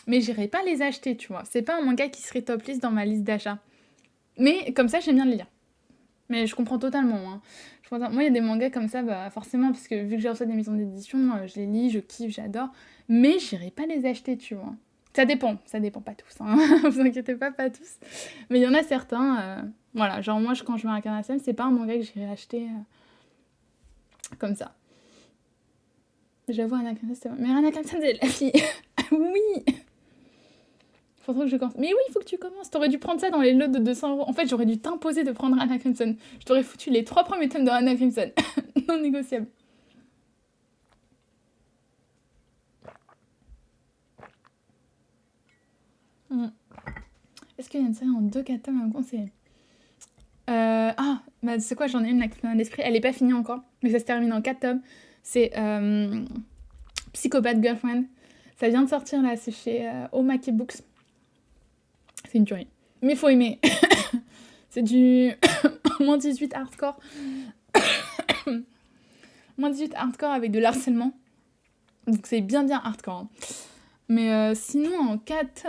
Mais j'irai pas les acheter, tu vois. C'est pas un manga qui serait top list dans ma liste d'achat. Mais comme ça, j'aime bien les lire. Mais je comprends totalement. Hein. Moi, il y a des mangas comme ça, bah, forcément, parce que vu que je reçois des maisons d'édition, je les lis, je kiffe, j'adore. Mais j'irai pas les acheter, tu vois. Ça dépend pas tous. Hein. Vous inquiétez pas, pas tous. Mais il y en a certains, voilà, genre moi, quand je vais à Incarnation, c'est pas un manga que j'irai acheter comme ça. J'avoue, Anna-Crimson, c'est... Mais Anna-Crimson, c'est la fille. Oui. Faudrait que je commence. Mais oui, il faut que tu commences. T'aurais dû prendre ça dans les lots de 200 €. En fait, j'aurais dû t'imposer de prendre Anna Crimson. Je t'aurais foutu les 3 premiers tomes de Anna Crimson. Non négociable. Est-ce qu'il y a une série en 2-4 tomes à me conseiller bah c'est quoi, j'en ai une là qui me vient à l'esprit. Elle est pas finie encore, mais ça se termine en 4 tomes. C'est Psychopath Girlfriend. Ça vient de sortir là, c'est chez Omake Books. C'est une tuerie. Mais faut aimer. C'est du moins 18 hardcore. Moins 18 hardcore avec de l'harcèlement. Donc c'est bien hardcore. Hein. Mais sinon en 4...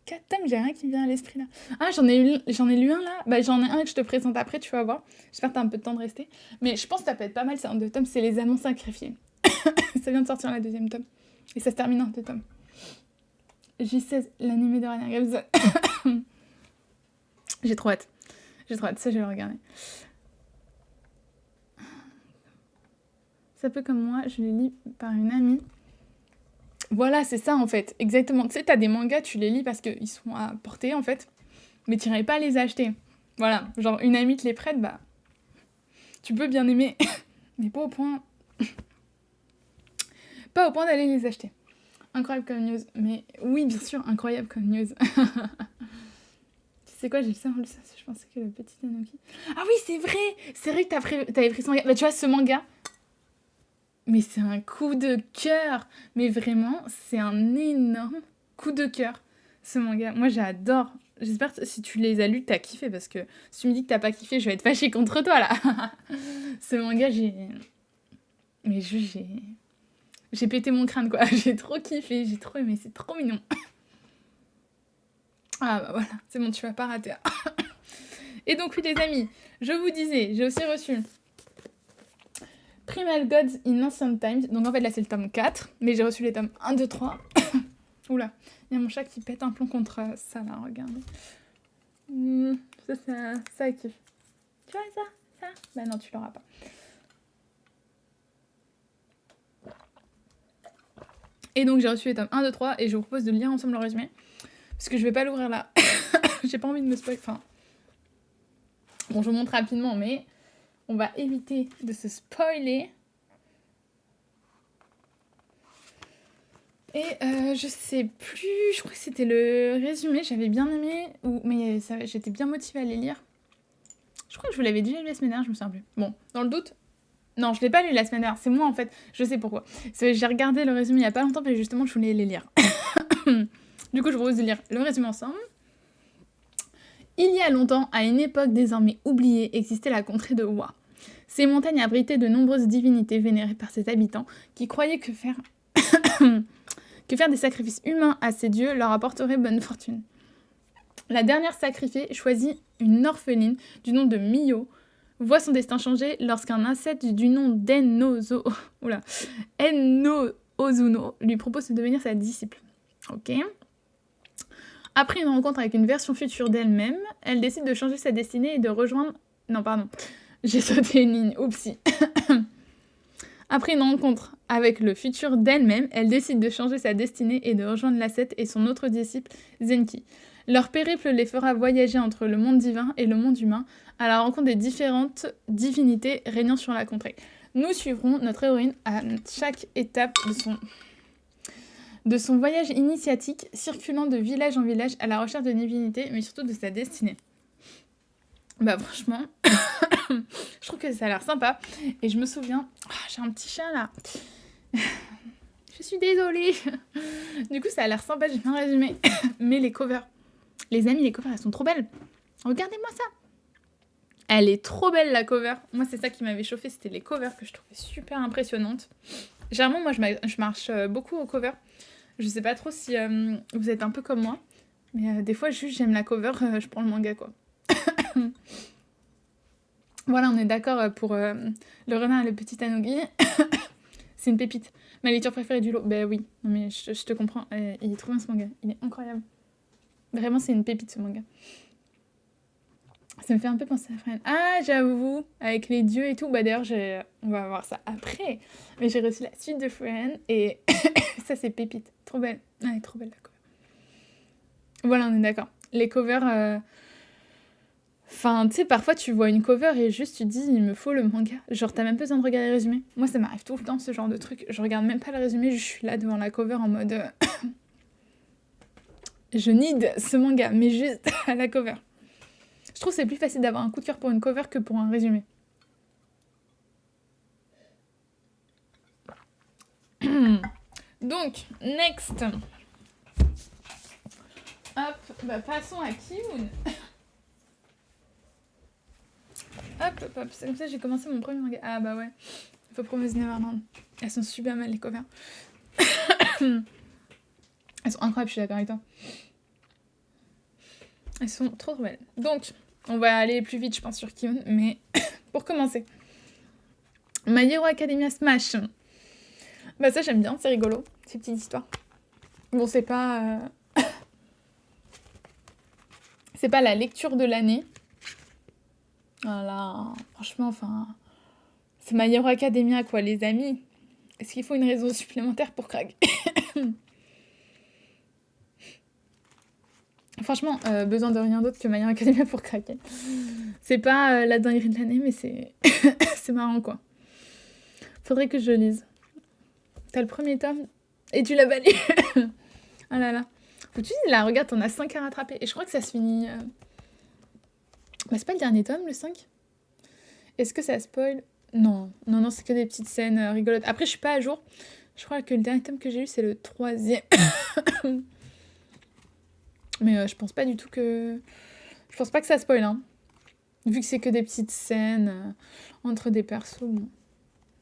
4 tomes, j'ai rien qui me vient à l'esprit là. Ah, j'en ai lu un là. Bah, j'en ai un que je te présente après, tu vas voir. J'espère que t'as un peu de temps de rester. Mais je pense que ça peut être pas mal, c'est un 2 tomes, c'est Les Amants Sacrifiés. Ça vient de sortir la 2e tome. Et ça se termine en 2 tomes. J16, l'animé de Rania Crimson. J'ai trop hâte. Ça je vais le regarder. Ça peut comme moi, je les lis par une amie. Voilà, c'est ça en fait, exactement. Tu sais, t'as des mangas, tu les lis parce qu'ils sont à portée en fait, mais tu n'irais pas les acheter. Voilà, genre une amie te les prête, bah... Tu peux bien aimer, mais pas au point... pas au point d'aller les acheter. Incroyable comme news. Mais oui, bien sûr, incroyable comme news. Tu sais quoi, j'ai le cerveau, je pensais que le petit Tanuki... Ah oui, c'est vrai que t'avais pris ce manga. Bah tu vois, ce manga... Mais c'est un coup de cœur. Mais vraiment, c'est un énorme coup de cœur, ce manga. Moi, j'adore. J'espère que si tu les as lus, t'as kiffé. Parce que si tu me dis que t'as pas kiffé, je vais être fâchée contre toi, là. Ce manga, Mais j'ai pété mon crâne, quoi. J'ai trop kiffé, j'ai trop aimé. C'est trop mignon. Ah bah voilà, c'est bon, tu vas pas rater. Et donc oui, les amis, je vous disais, j'ai aussi reçu... Primal Gods in Ancient Times. Donc en fait là c'est le tome 4, mais j'ai reçu les tomes 1, 2, 3. Oula, il y a mon chat qui pète un plomb contre ça là, regardez. Ça kiffe. Tu vois ça? Bah non, tu l'auras pas. Et donc j'ai reçu les tomes 1, 2, 3 et je vous propose de lire ensemble le résumé. Parce que je vais pas l'ouvrir là. J'ai pas envie de me spoiler. Enfin. Bon, je vous montre rapidement, mais on va éviter de se spoiler. Et je sais plus, je crois que c'était le résumé, j'avais bien aimé, mais j'étais bien motivée à les lire. Je crois que je vous l'avais déjà lu la semaine dernière, je me souviens plus. Bon, dans le doute, non, je l'ai pas lu la semaine dernière, c'est moi en fait, je sais pourquoi. J'ai regardé le résumé il y a pas longtemps, mais justement je voulais les lire. Du coup, je vous propose de lire le résumé ensemble. Il y a longtemps, à une époque désormais oubliée, existait la contrée de Wa. Ces montagnes abritaient de nombreuses divinités vénérées par ses habitants qui croyaient que faire des sacrifices humains à ces dieux leur apporterait bonne fortune. La dernière sacrifiée choisit une orpheline du nom de Mio, voit son destin changer lorsqu'un ascète du nom Enno Ozuno lui propose de devenir sa disciple. Ok. Après une rencontre avec une version future d'elle-même, elle décide de changer sa destinée et de rejoindre... Non, pardon. J'ai sauté une ligne. Oupsie. Après une rencontre avec le futur d'elle-même, elle décide de changer sa destinée et de rejoindre l'ascète et son autre disciple, Zenki. Leur périple les fera voyager entre le monde divin et le monde humain, à la rencontre des différentes divinités régnant sur la contrée. Nous suivrons notre héroïne à chaque étape de son voyage initiatique, circulant de village en village à la recherche de divinités, mais surtout de sa destinée. Bah franchement, je trouve que ça a l'air sympa. Et je me souviens... j'ai un petit chat là. Je suis désolée. Du coup, ça a l'air sympa, j'ai bien résumé. Mais les covers... Les amis, les covers, elles sont trop belles. Regardez-moi ça. Elle est trop belle, la cover. Moi, c'est ça qui m'avait chauffé, c'était les covers que je trouvais super impressionnantes. Généralement, moi, je marche beaucoup aux covers. Je sais pas trop si vous êtes un peu comme moi. Mais des fois, juste, j'aime la cover, je prends le manga, quoi. Voilà, on est d'accord pour le renard et le petit Tanuki. C'est une pépite. Ma lecture préférée du lot. Ben oui, non, mais je te comprends. Il est trop bien ce manga. Il est incroyable. Vraiment, c'est une pépite ce manga. Ça me fait un peu penser à Friend. Ah, j'avoue, avec les dieux et tout. Bah d'ailleurs, on va voir ça après. Mais j'ai reçu la suite de Friend et ça, c'est pépite. Trop belle. Ah, elle est trop belle la cover. Voilà, on est d'accord. Les covers... Enfin, tu sais, parfois tu vois une cover et juste tu te dis, il me faut le manga. Genre, t'as même pas besoin de regarder le résumé. Moi, ça m'arrive tout le temps, ce genre de truc. Je regarde même pas le résumé, je suis là devant la cover en mode... je need ce manga, mais juste à la cover. Je trouve que c'est plus facile d'avoir un coup de cœur pour une cover que pour un résumé. Donc, next. Hop, bah passons à Ki-hoon. Hop, c'est comme ça que j'ai commencé mon premier manga. Ah bah ouais, faut Promise Neverland. Elles sont super mal les covers. Elles sont incroyables, je suis d'accord avec toi. Elles sont trop belles. Donc, on va aller plus vite, je pense, sur Ki-hoon, mais pour commencer. My Hero Academia Smash. Bah ça, j'aime bien, c'est rigolo, ces petites histoires. Bon, c'est pas... c'est pas la lecture de l'année. Voilà, franchement, enfin... C'est My Hero Academia, quoi, les amis. Est-ce qu'il faut une raison supplémentaire pour craquer? Franchement, besoin de rien d'autre que My Hero Academia pour craquer. C'est pas la dinguerie de l'année, mais c'est... c'est marrant, quoi. Faudrait que je lise. T'as le premier tome et tu l'as pas lu. Ah là là. Faut que tu dises, là, regarde, t'en as 5 à rattraper. Et je crois que ça se finit... Bah, c'est pas le dernier tome, le 5? Est-ce que ça spoil? Non, c'est que des petites scènes rigolotes. Après, je suis pas à jour. Je crois que le dernier tome que j'ai lu, c'est le 3e. Mais je pense pas du tout que... Je pense pas que ça spoil, hein. Vu que c'est que des petites scènes entre des persos, bon...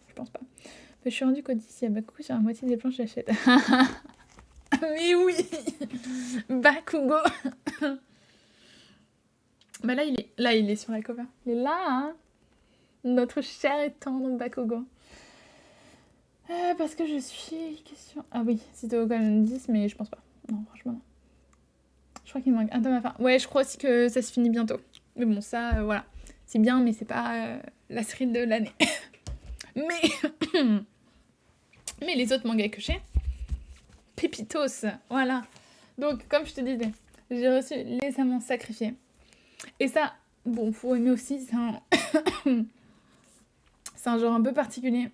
Je pense pas. Je suis rendue qu'au d'ici à Bakugo sur la moitié des planches, j'achète. Mais oui. Bakugo. Bah là, il est sur la cover. Il est là, hein. Notre cher et tendre Bakugo. Parce que je suis... Question... Ah oui, c'était au quand même 10, mais je pense pas. Non, franchement, non. Je crois qu'il me manque un tome à fin. Ouais, je crois aussi que ça se finit bientôt. Mais bon, ça, voilà. C'est bien, mais c'est pas la série de l'année. mais... mais les autres mangas que pépitos, voilà. Donc, comme je te disais, j'ai reçu Les Amants Sacrifiés. Et ça, bon, faut aimer aussi, c'est un... c'est un genre un peu particulier.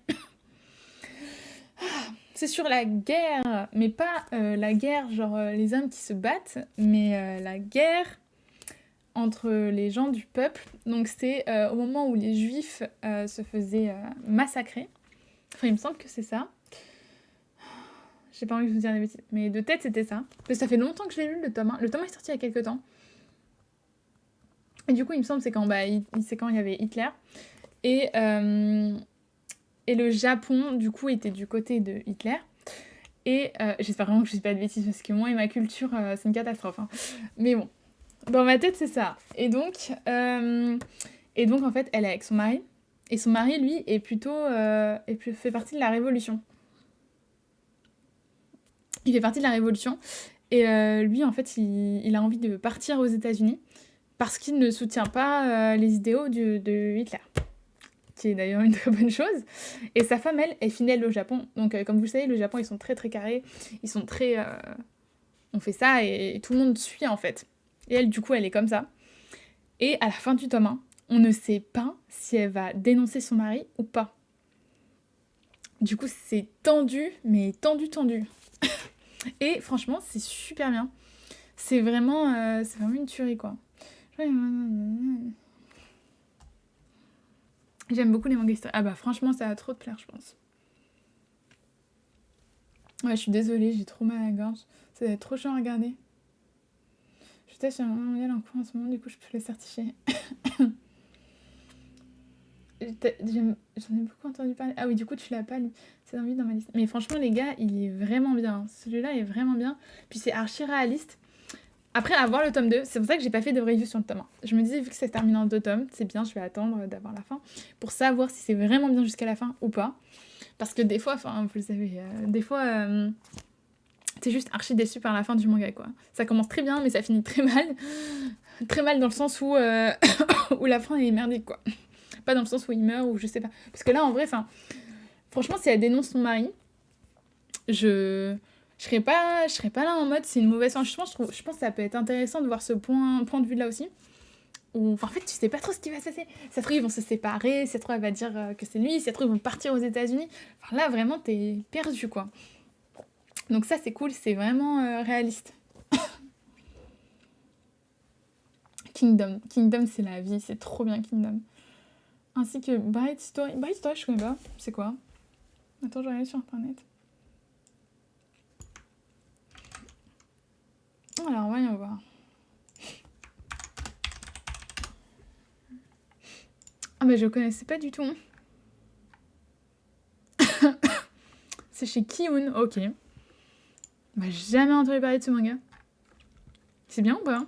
C'est sur la guerre, mais pas la guerre, genre les hommes qui se battent, mais la guerre entre les gens du peuple. Donc c'est au moment où les juifs se faisaient massacrer. Enfin, il me semble que c'est ça. J'ai pas envie de vous dire des bêtises, mais de tête c'était ça. Parce que ça fait longtemps que je l'ai lu, le tome 1. Le tome 1 est sorti il y a quelques temps. Et du coup, il me semble que c'est quand il y avait Hitler. Et le Japon, du coup, était du côté de Hitler. Et j'espère vraiment que je dis pas de bêtises, parce que moi et ma culture, c'est une catastrophe. Hein. Mais bon, dans ma tête, c'est ça. Et donc, en fait, elle est avec son mari. Et son mari, lui, est plutôt... fait partie de la Révolution. Il fait partie de la Révolution. Et lui, en fait, il a envie de partir aux États-Unis parce qu'il ne soutient pas les idéaux de Hitler. Qui est d'ailleurs une très bonne chose. Et sa femme, elle, est fidèle au Japon. Donc, comme vous le savez, le Japon, ils sont très, très carrés. Ils sont très... on fait ça et tout le monde suit, en fait. Et elle, du coup, elle est comme ça. Et à la fin du tome 1, on ne sait pas si elle va dénoncer son mari ou pas. Du coup, c'est tendu, mais tendu. Et franchement, c'est super bien. C'est vraiment une tuerie, quoi. J'aime beaucoup les mangas historiques. Ah bah franchement, ça va trop te plaire, je pense. Ouais, je suis désolée, j'ai trop mal à la gorge. Ça va être trop chiant à regarder. Je teste sur un mondial en cours en ce moment, du coup je peux le certifier. J'en ai beaucoup entendu parler. Ah oui, du coup tu l'as pas lu. C'est envie dans ma liste. Mais franchement, les gars, il est vraiment bien. Celui-là est vraiment bien. Puis c'est archi réaliste. Après avoir le tome 2, c'est pour ça que j'ai pas fait de review sur le tome 1. Je me disais, vu que ça se termine en 2 tomes, c'est bien, je vais attendre d'avoir la fin pour savoir si c'est vraiment bien jusqu'à la fin ou pas. Parce que des fois, enfin, vous le savez, des fois, t'es juste archi déçu par la fin du manga, quoi. Ça commence très bien, mais ça finit très mal. Très mal dans le sens où, où la fin est merdique, quoi. Pas dans le sens où il meurt ou je sais pas. Parce que là, en vrai, enfin, franchement, si elle dénonce son mari, je serais pas là en mode c'est une mauvaise fin. Je pense que ça peut être intéressant de voir ce point de vue là aussi. Où, en fait, tu sais pas trop ce qui va se passer. Ça se trouve, ils vont se séparer, ça se trouve, elle va dire que c'est lui, ça se trouve, ils vont partir aux États-Unis. Enfin, là, vraiment, t'es perdu, quoi. Donc ça, c'est cool, c'est vraiment réaliste. Kingdom, c'est la vie, c'est trop bien, Kingdom. Ainsi que Bright Story. Bright Story, je connais pas. C'est quoi? Attends, je regarde sur internet. Alors, voyons voir. Ah bah je connaissais pas du tout. C'est chez Kiun, ok. Bah j'ai jamais entendu parler de ce manga. C'est bien ou pas?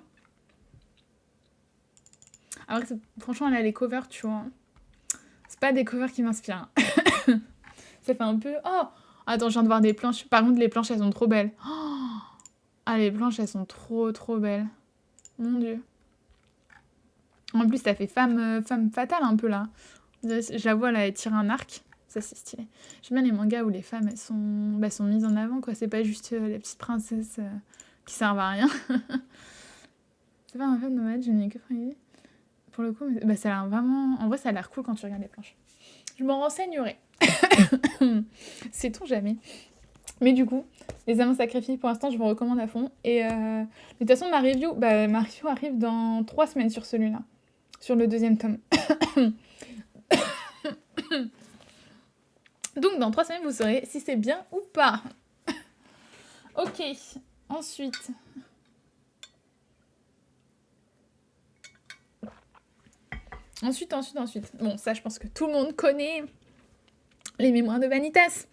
Alors franchement, elle a les covers, tu vois. C'est pas des covers qui m'inspirent. Ça fait un peu... Oh! Attends, je viens de voir des planches. Par contre, les planches, elles sont trop belles. Oh, ah, les planches, elles sont trop belles. Mon Dieu. En plus, ça fait femme fatale un peu, là. Je la vois, là, elle tire un arc. Ça, c'est stylé. J'aime bien les mangas où les femmes, elles sont mises en avant, quoi. C'est pas juste les petites princesses qui servent à rien. C'est pas un fait nomade, je n'ai que prévu. Pour le coup, mais, ça a l'air vraiment... En vrai, ça a l'air cool quand tu regardes les planches. Je m'en renseignerai. Sait-on jamais. Mais du coup, Les Amants Sacrifiés, pour l'instant, je vous recommande à fond. Et de toute façon, ma review arrive dans 3 semaines sur celui-là. Sur le 2e tome. Donc, dans 3 semaines, vous saurez si c'est bien ou pas. Ok, ensuite... Ensuite. Bon, ça, je pense que tout le monde connaît les mémoires de Vanitas.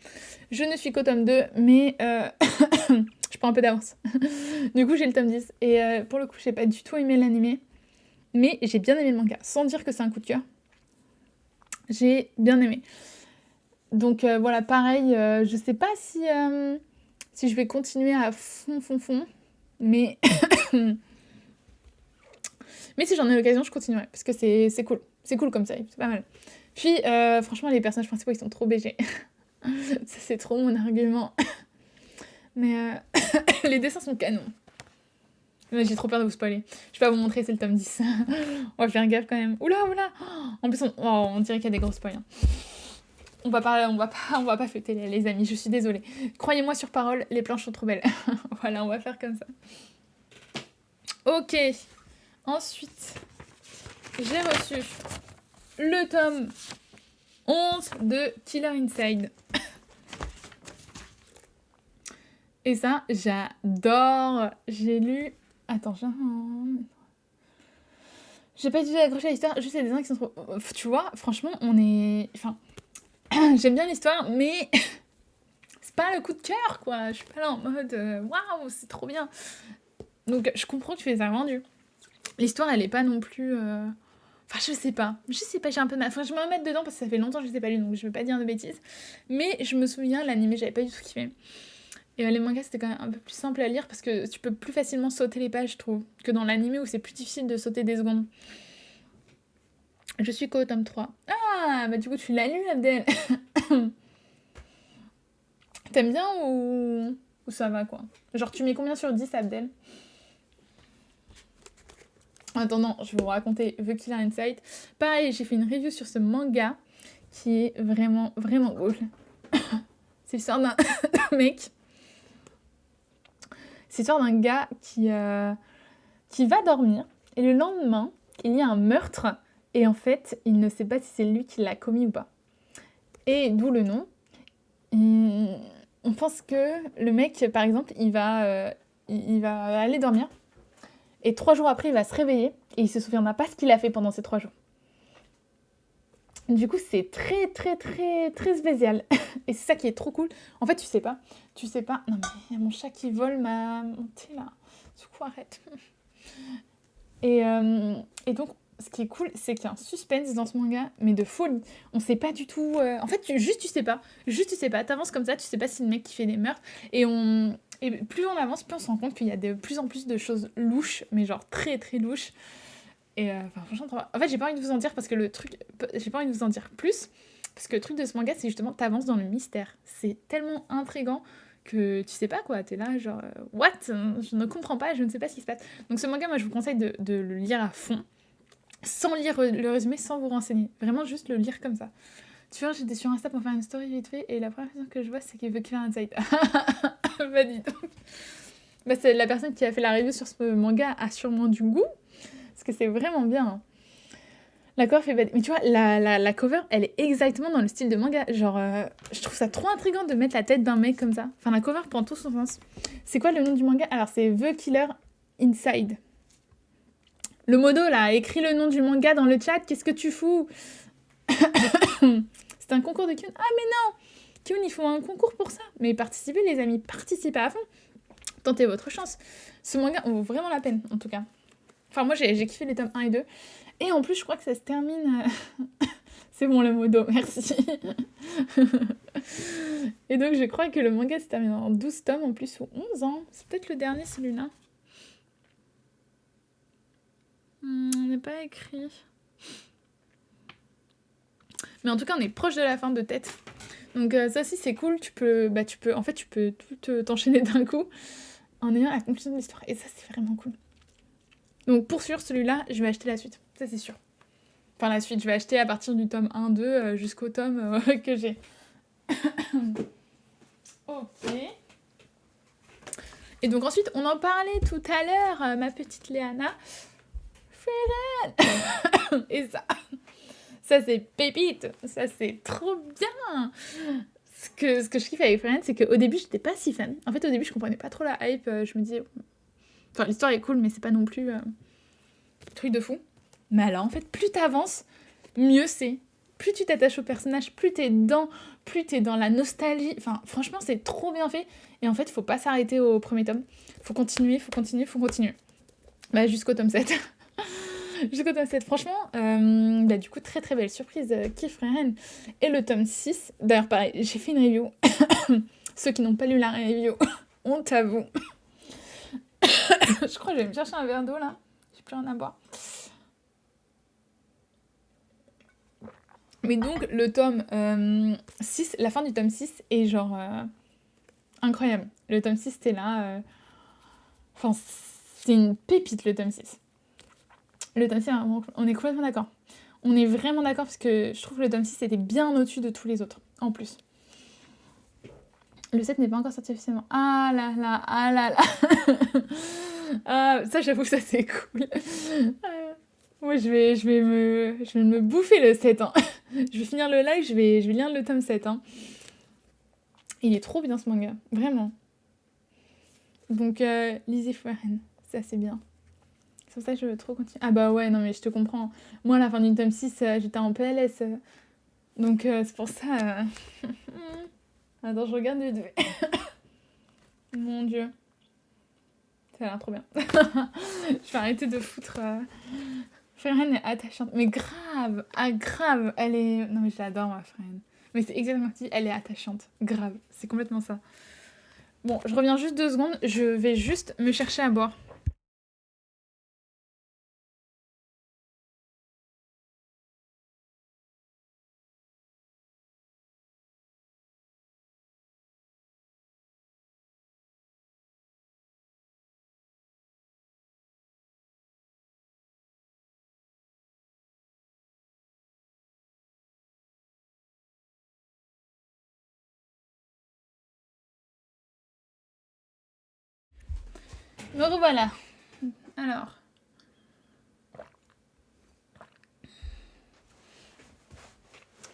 Je ne suis qu'au tome 2, mais je prends un peu d'avance. Du coup, j'ai le tome 10. Et pour le coup, j'ai pas du tout aimé l'animé. Mais j'ai bien aimé le manga. Sans dire que c'est un coup de cœur. J'ai bien aimé. Donc voilà, pareil, je sais pas si je vais continuer à fond. Mais Mais si j'en ai l'occasion, je continuerai, parce que c'est cool. C'est cool comme série, c'est pas mal. Puis, franchement, les personnages principaux, ils sont trop BG. Ça, c'est trop mon argument. Mais les dessins sont canons. Mais j'ai trop peur de vous spoiler. Je vais pas vous montrer, c'est le tome 10. On va faire gaffe quand même. Oula. En plus, on dirait qu'il y a des gros spoils. Hein. On va pas fêter les amis, je suis désolée. Croyez-moi sur parole, les planches sont trop belles. Voilà, on va faire comme ça. Ok. Ensuite, j'ai reçu le tome 11 de Killer Inside. Et ça, j'adore. J'ai lu... Attends, j'ai pas du tout accroché à l'histoire, juste les dessins qui sont trop... Tu vois, franchement, on est... Enfin, j'aime bien l'histoire, mais c'est pas le coup de cœur, quoi. Je suis pas là en mode waouh, c'est trop bien. Donc, je comprends que tu les as vendus. L'histoire, elle est pas non plus... Enfin, je sais pas, j'ai un peu de mal. Enfin, je vais me mettre dedans parce que ça fait longtemps que je les ai pas lus, donc je vais pas dire de bêtises. Mais je me souviens, l'anime, j'avais pas du tout kiffé. Et les mangas, c'était quand même un peu plus simple à lire parce que tu peux plus facilement sauter les pages, je trouve, que dans l'anime où c'est plus difficile de sauter des secondes. Je suis qu'au tome 3. Ah, bah du coup, tu l'as lu, Abdel. T'aimes bien ou ça va, quoi? Genre, tu mets combien sur 10, Abdel? En attendant, je vais vous raconter The Killer Inside. Pareil, j'ai fait une review sur ce manga qui est vraiment, vraiment cool. C'est l'histoire d'un mec... C'est l'histoire d'un gars qui va dormir et le lendemain, il y a un meurtre et en fait, il ne sait pas si c'est lui qui l'a commis ou pas. Et d'où le nom. On pense que le mec, par exemple, il va aller dormir et 3 jours après, il va se réveiller et il se souviendra pas ce qu'il a fait pendant ces 3 jours. Du coup, c'est très, très, très, très spécial. Et c'est ça qui est trop cool. En fait, tu sais pas. Non, mais il y a mon chat qui vole mon thé, là. Du coup, arrête. Et donc, ce qui est cool, c'est qu'il y a un suspense dans ce manga, mais de folie. On sait pas du tout... En fait, tu sais pas. Juste, tu sais pas. T'avances comme ça, tu sais pas si le mec qui fait des meurtres. Et plus on avance, plus on se rend compte qu'il y a de plus en plus de choses louches, mais genre très, très louches. Et franchement, en fait, j'ai pas envie de vous en dire parce que j'ai pas envie de vous en dire plus. Parce que le truc de ce manga, c'est justement t'avances dans le mystère. C'est tellement intriguant que tu sais pas quoi. T'es là, genre, what? Je ne comprends pas, je ne sais pas ce qui se passe. Donc ce manga, moi, je vous conseille de le lire à fond. Sans lire le résumé, sans vous renseigner. Vraiment, juste le lire comme ça. Tu vois, j'étais sur Insta pour faire une story vite fait et la première chose que je vois, c'est qu'il veut Killer Inside. Bah, dis donc. Bah, c'est la personne qui a fait la review sur ce manga a sûrement du goût. Parce que c'est vraiment bien. Hein. La cover fait bête. Mais tu vois, la cover, elle est exactement dans le style de manga. Genre, je trouve ça trop intriguant de mettre la tête d'un mec comme ça. Enfin, la cover prend tout son sens. C'est quoi le nom du manga? Alors, c'est The Killer Inside. Le modo, là, écris le nom du manga dans le chat. Qu'est-ce que tu fous? C'est un concours de Kyun. Ah, mais non! Kyun, il faut un concours pour ça. Mais participez, les amis. Participez à fond. Tentez votre chance. Ce manga vaut vraiment la peine, en tout cas. Enfin, moi, j'ai kiffé les tomes 1 et 2. Et en plus, je crois que ça se termine... C'est bon, le modo, merci. Et donc, je crois que le manga se termine en 12 tomes, en plus, ou 11 ans. C'est peut-être le dernier, celui-là. On n'est pas écrit. Mais en tout cas, on est proche de la fin de tête. Donc, ça aussi, c'est cool. Tu peux tout t'enchaîner d'un coup en ayant la conclusion de l'histoire. Et ça, c'est vraiment cool. Donc pour sûr, celui-là, je vais acheter la suite. Ça, c'est sûr. Enfin, la suite, je vais acheter à partir du tome 1, 2 jusqu'au tome que j'ai. Ok. Et donc ensuite, on en parlait tout à l'heure, ma petite Léana. Frieren. Et ça c'est pépite. Ça, c'est trop bien. Ce que je kiffe avec Frieren, c'est qu'au début, j'étais pas si fan. En fait, au début, je comprenais pas trop la hype. Je me disais... Enfin, l'histoire est cool, mais c'est pas non plus... truc de fou. Mais alors, en fait, plus t'avances, mieux c'est. Plus tu t'attaches au personnage, plus t'es dans la nostalgie. Enfin, franchement, c'est trop bien fait. Et en fait, faut pas s'arrêter au premier tome. Faut continuer. Bah, jusqu'au tome 7. Jusqu'au tome 7. Franchement, du coup, très très belle surprise. Kiff Frieren. Et le tome 6. D'ailleurs, pareil, j'ai fait une review. Ceux qui n'ont pas lu la review, honte à vous. Je crois que je vais me chercher un verre d'eau là. J'ai plus rien à boire. Mais donc, le tome 6, la fin du tome 6 est genre incroyable. Le tome 6, c'était là. Enfin, c'est une pépite le tome 6. Le tome 6, on est complètement d'accord. On est vraiment d'accord parce que je trouve que le tome 6 était bien au-dessus de tous les autres, en plus. Le 7 n'est pas encore sorti officiellement. Ah là là, ah là là. Ah, ça, j'avoue, ça c'est cool. Moi, je vais me bouffer le 7. Hein. Je vais finir le live, je vais lire le tome 7. Hein. Il est trop bien ce manga, vraiment. Donc, lisez Frieren, ça c'est bien. C'est pour ça que je veux trop continuer. Ah bah ouais, non mais je te comprends. Moi, à la fin du tome 6, j'étais en PLS. Donc, c'est pour ça... Attends, je regarde les deux. Mon Dieu. Ça a l'air trop bien. Je vais arrêter de foutre... Frieren est attachante. Mais grave, ah grave, elle est... Non mais je l'adore, ma Frieren. Mais c'est exactement ce que tu dis, elle est attachante. Grave, c'est complètement ça. Bon, je reviens juste 2 secondes. Je vais juste me chercher à boire. Me revoilà. Alors.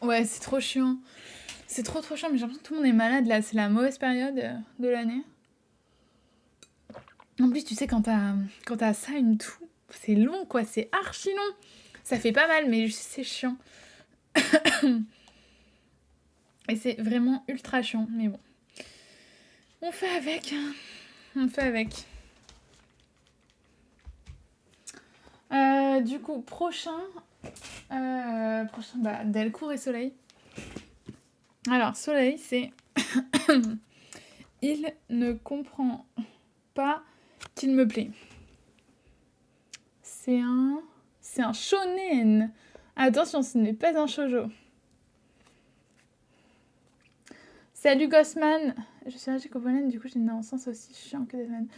Ouais, c'est trop chiant. C'est trop chiant, mais j'ai l'impression que tout le monde est malade là. C'est la mauvaise période de l'année. En plus, tu sais, quand t'as ça, une toux, c'est long quoi. C'est archi long. Ça fait pas mal, mais c'est chiant. Et c'est vraiment ultra chiant. Mais bon. On fait avec. On fait avec. Du coup, prochain, bah, Delcourt et Soleil. Alors, Soleil, c'est... Il ne comprend pas qu'il me plaît. C'est un shonen. Attention, ce n'est pas un shoujo. Salut Gossman. Je suis allergique au pollen, du coup j'ai une naissance aussi chiant que des semaines.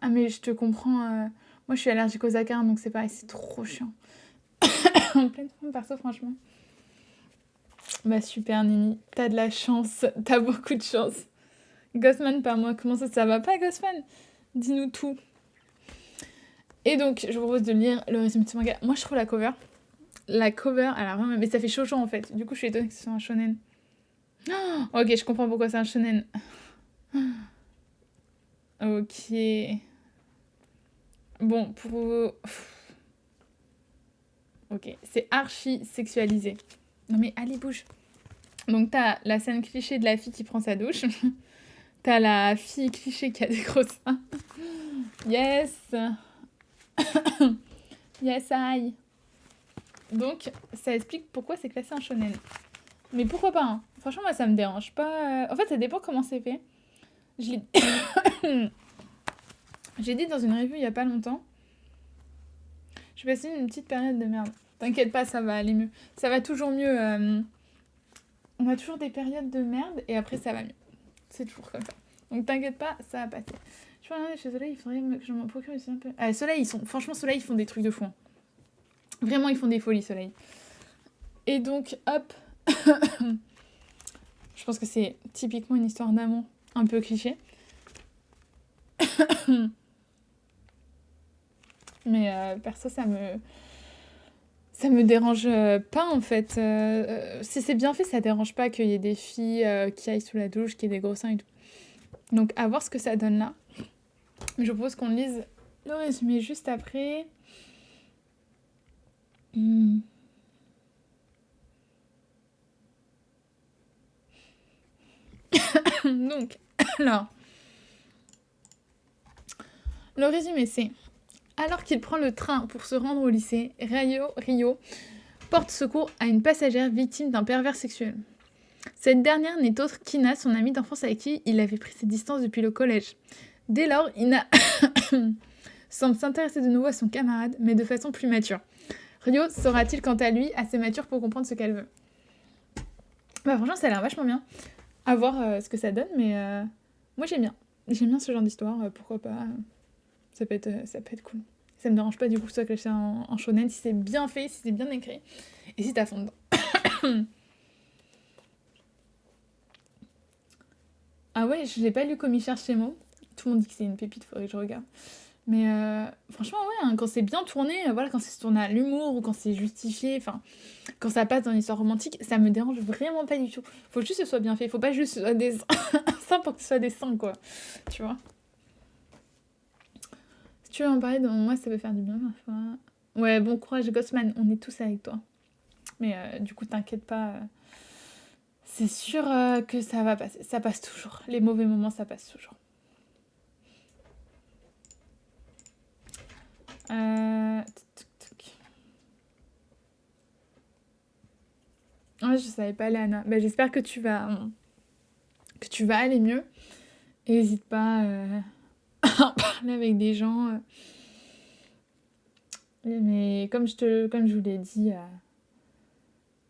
Ah mais je te comprends... Moi, je suis allergique aux acarnes, donc c'est pareil, c'est trop chiant. En pleine forme, perso, franchement. Bah super, Nini. T'as de la chance. T'as beaucoup de chance. Gossman, pas moi. Comment ça va pas, Gossman? Dis-nous tout. Et donc, je vous propose de lire le résumé de ce manga. Moi, je trouve la cover. La cover, alors vraiment... Mais ça fait chaud en fait. Du coup, je suis étonnée que ce soit un shonen. Oh, ok, je comprends pourquoi c'est un shonen. Ok... Bon, pour... Ok, c'est archi sexualisé. Non mais allez, bouge. Donc t'as la scène cliché de la fille qui prend sa douche. T'as la fille cliché qui a des gros seins. Yes. Yes, I. Donc ça explique pourquoi c'est classé en shonen. Mais pourquoi pas, hein. Franchement, moi ça me dérange pas. En fait, ça dépend comment c'est fait. J'ai dit dans une review il y a pas longtemps. Je vais passer une petite période de merde. T'inquiète pas, ça va aller mieux. Ça va toujours mieux. On a toujours des périodes de merde et après ça va mieux. C'est toujours comme ça. Donc t'inquiète pas, ça va passer. Je peux regarder chez Soleil, il faudrait que je m'en procure aussi un peu. Soleil, franchement, Soleil, ils font des trucs de fou. Hein. Vraiment, ils font des folies, Soleil. Et donc, hop. Je pense que c'est typiquement une histoire d'amour un peu cliché. Mais perso, ça me dérange pas en fait. Si c'est bien fait, ça dérange pas qu'il y ait des filles qui aillent sous la douche, qui aient des gros seins et tout. Donc à voir ce que ça donne là. Je propose qu'on lise le résumé juste après. Donc, alors, le résumé c'est... Alors qu'il prend le train pour se rendre au lycée, Rio porte secours à une passagère victime d'un pervers sexuel. Cette dernière n'est autre qu'Ina, son amie d'enfance avec qui il avait pris ses distances depuis le collège. Dès lors, Ina semble s'intéresser de nouveau à son camarade, mais de façon plus mature. Ryo sera-t-il quant à lui assez mature pour comprendre ce qu'elle veut? Bah franchement, ça a l'air vachement bien. À voir ce que ça donne, mais moi j'aime bien. J'aime bien ce genre d'histoire, pourquoi pas. Ça peut être cool. Ça me dérange pas du coup que ce soit classé en shonen si c'est bien fait, si c'est bien écrit, et si t'as fond dedans. Ah ouais, je l'ai pas lu comme il cherche ses mots. Tout le monde dit que c'est une pépite, faudrait que je regarde. Mais franchement, ouais, hein, quand c'est bien tourné, voilà, quand c'est tourné à l'humour ou quand c'est justifié, enfin, quand ça passe dans l'histoire romantique, ça me dérange vraiment pas du tout. Faut juste que ce soit bien fait, faut pas juste que ce soit des seins pour que ce soit des seins, quoi. Tu vois? Si tu veux en parler, moi, ça peut faire du bien parfois. Ouais, bon courage, Gossman, on est tous avec toi. Mais du coup, t'inquiète pas, c'est sûr que ça va passer. Ça passe toujours. Les mauvais moments, ça passe toujours. Ouais, je savais pas, Lana. Bah, j'espère que tu vas aller mieux. Et n'hésite pas à en parler avec des gens. Mais comme je vous l'ai dit,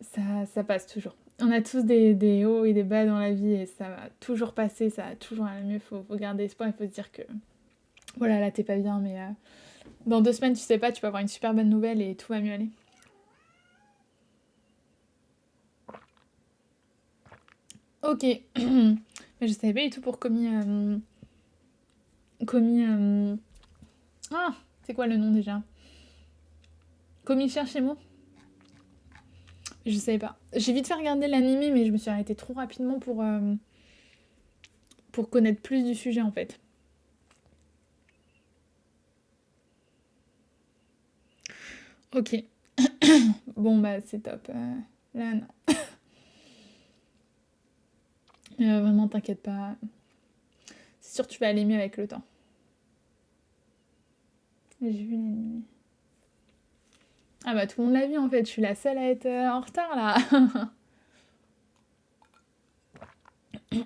ça passe toujours. On a tous des hauts et des bas dans la vie et ça va toujours passer, ça va toujours aller mieux. Faut garder espoir, il faut se dire que voilà, là t'es pas bien, mais dans 2 semaines, tu sais pas, tu peux avoir une super bonne nouvelle et tout va mieux aller. Ok. Mais je savais pas du tout pour Komi. Ah, c'est quoi le nom déjà? Komi cherche les mots? Je savais pas. J'ai vite fait regarder l'anime, mais je me suis arrêtée trop rapidement pour connaître plus du sujet en fait. Ok. Bon bah c'est top. Là non. Vraiment t'inquiète pas. C'est sûr tu vas aller mieux avec le temps. J'ai vu l'anime. Ah bah tout le monde l'a vu en fait, je suis la seule à être en retard là.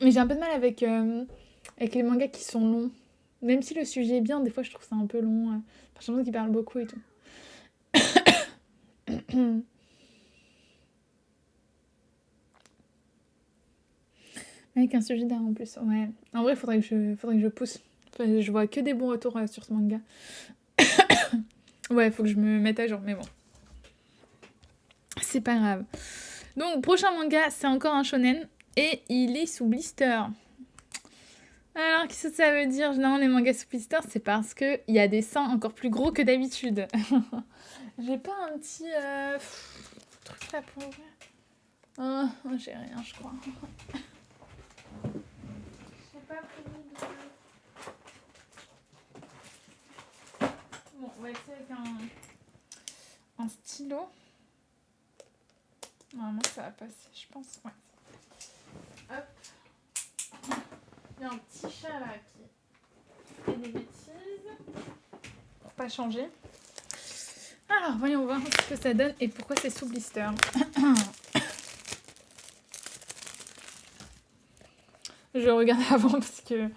Mais j'ai un peu de mal avec les mangas qui sont longs. Même si le sujet est bien, des fois je trouve ça un peu long. J'ai l'impression qu'ils parlent beaucoup et tout. Avec un sujet d'art en plus, ouais. En vrai, faudrait que je pousse. Enfin, je vois que des bons retours sur ce manga. Ouais, faut que je me mette à jour, mais bon. C'est pas grave. Donc, prochain manga, c'est encore un shonen. Et il est sous blister. Alors, qu'est-ce que ça veut dire? Généralement, les mangas sous blister, c'est parce qu'il y a des seins encore plus gros que d'habitude. J'ai pas un petit truc là pour ouvrir. Oh, j'ai rien, je crois. J'ai pas prévu de... Bon, on va essayer avec un stylo. Normalement, ça va passer, je pense. Ouais. Hop. Il y a un petit chat là qui fait des bêtises. Pour pas changer. Alors, voyons voir ce que ça donne et pourquoi c'est sous blister. Je regarde avant parce que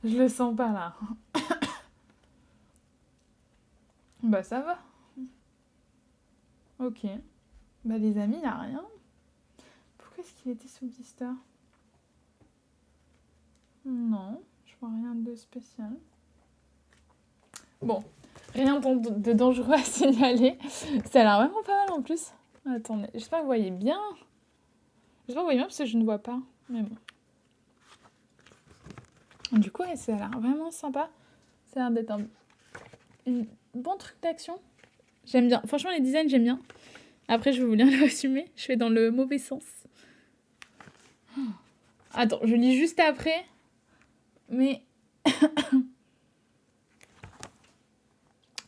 je le sens pas là. Bah ça va. Ok. Bah les amis, il a rien. Pourquoi est-ce qu'il était sous blister? Non, je vois rien de spécial. Bon, rien de dangereux à signaler. Ça a l'air vraiment pas mal en plus. Attendez, j'espère que vous voyez bien. J'espère que vous voyez bien parce que je ne vois pas. Mais bon. Du coup, ouais, ça a l'air vraiment sympa. Ça a l'air d'être un bon truc d'action. J'aime bien. Franchement, les designs, j'aime bien. Après, je vais vous lire le résumé. Je fais dans le mauvais sens. Attends, je lis juste après. Mais...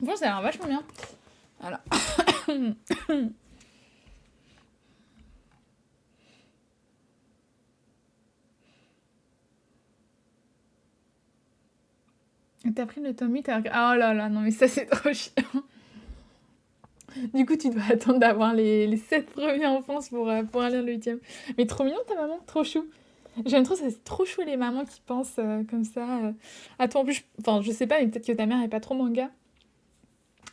bon, ça a l'air vachement bien. Voilà. T'as pris le tome 8 alors... Oh là là, non mais ça c'est trop chiant. Du coup, tu dois attendre d'avoir les 7 premiers en France pour lire le 8e. Mais trop mignon ta maman, trop chou. J'aime trop, c'est trop chou les mamans qui pensent comme ça à toi. En plus, enfin, je sais pas, mais peut-être que ta mère est pas trop manga.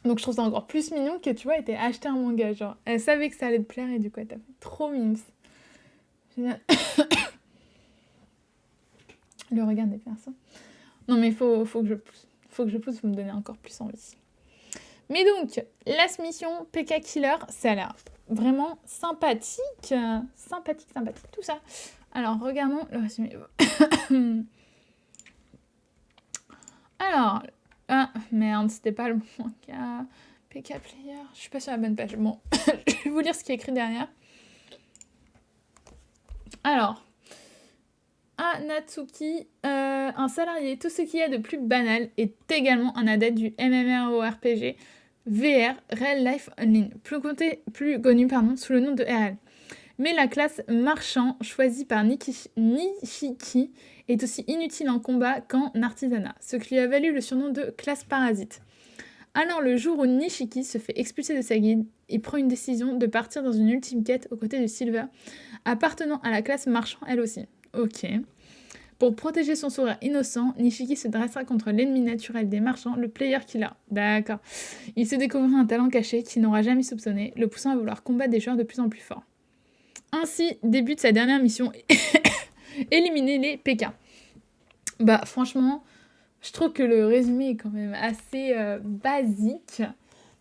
Donc je trouve ça encore plus mignon que tu vois, elle t'ait acheté un manga. Genre, elle savait que ça allait te plaire et du coup, elle t'a fait trop mimes. Génial. Le regard des personnes. Non, mais faut que je pousse. Faut que je pousse pour me donner encore plus envie. Mais donc, Last Mission, PK Killer, ça a l'air vraiment sympathique. Sympathique, tout ça. Alors, regardons le résumé. Alors, ah, merde, c'était pas le manga. PK Player, je suis pas sur la bonne page. Bon, je vais vous lire ce qui est écrit derrière. Alors, Natsuki, un salarié, tout ce qu'il y a de plus banal, est également un adepte du MMORPG VR, Real Life Online, plus connu sous le nom de RL. Mais la classe marchand choisie par Nishiki est aussi inutile en combat qu'en artisanat, ce qui lui a valu le surnom de classe parasite. Alors le jour où Nishiki se fait expulser de sa guilde, il prend une décision de partir dans une ultime quête aux côtés de Silver, appartenant à la classe marchand elle aussi. Ok. Pour protéger son sourire innocent, Nishiki se dressera contre l'ennemi naturel des marchands, le player killer. D'accord. Il se découvrira un talent caché qu'il n'aura jamais soupçonné, le poussant à vouloir combattre des joueurs de plus en plus forts. Ainsi débute sa dernière mission, éliminer les PK. Bah franchement, je trouve que le résumé est quand même assez basique.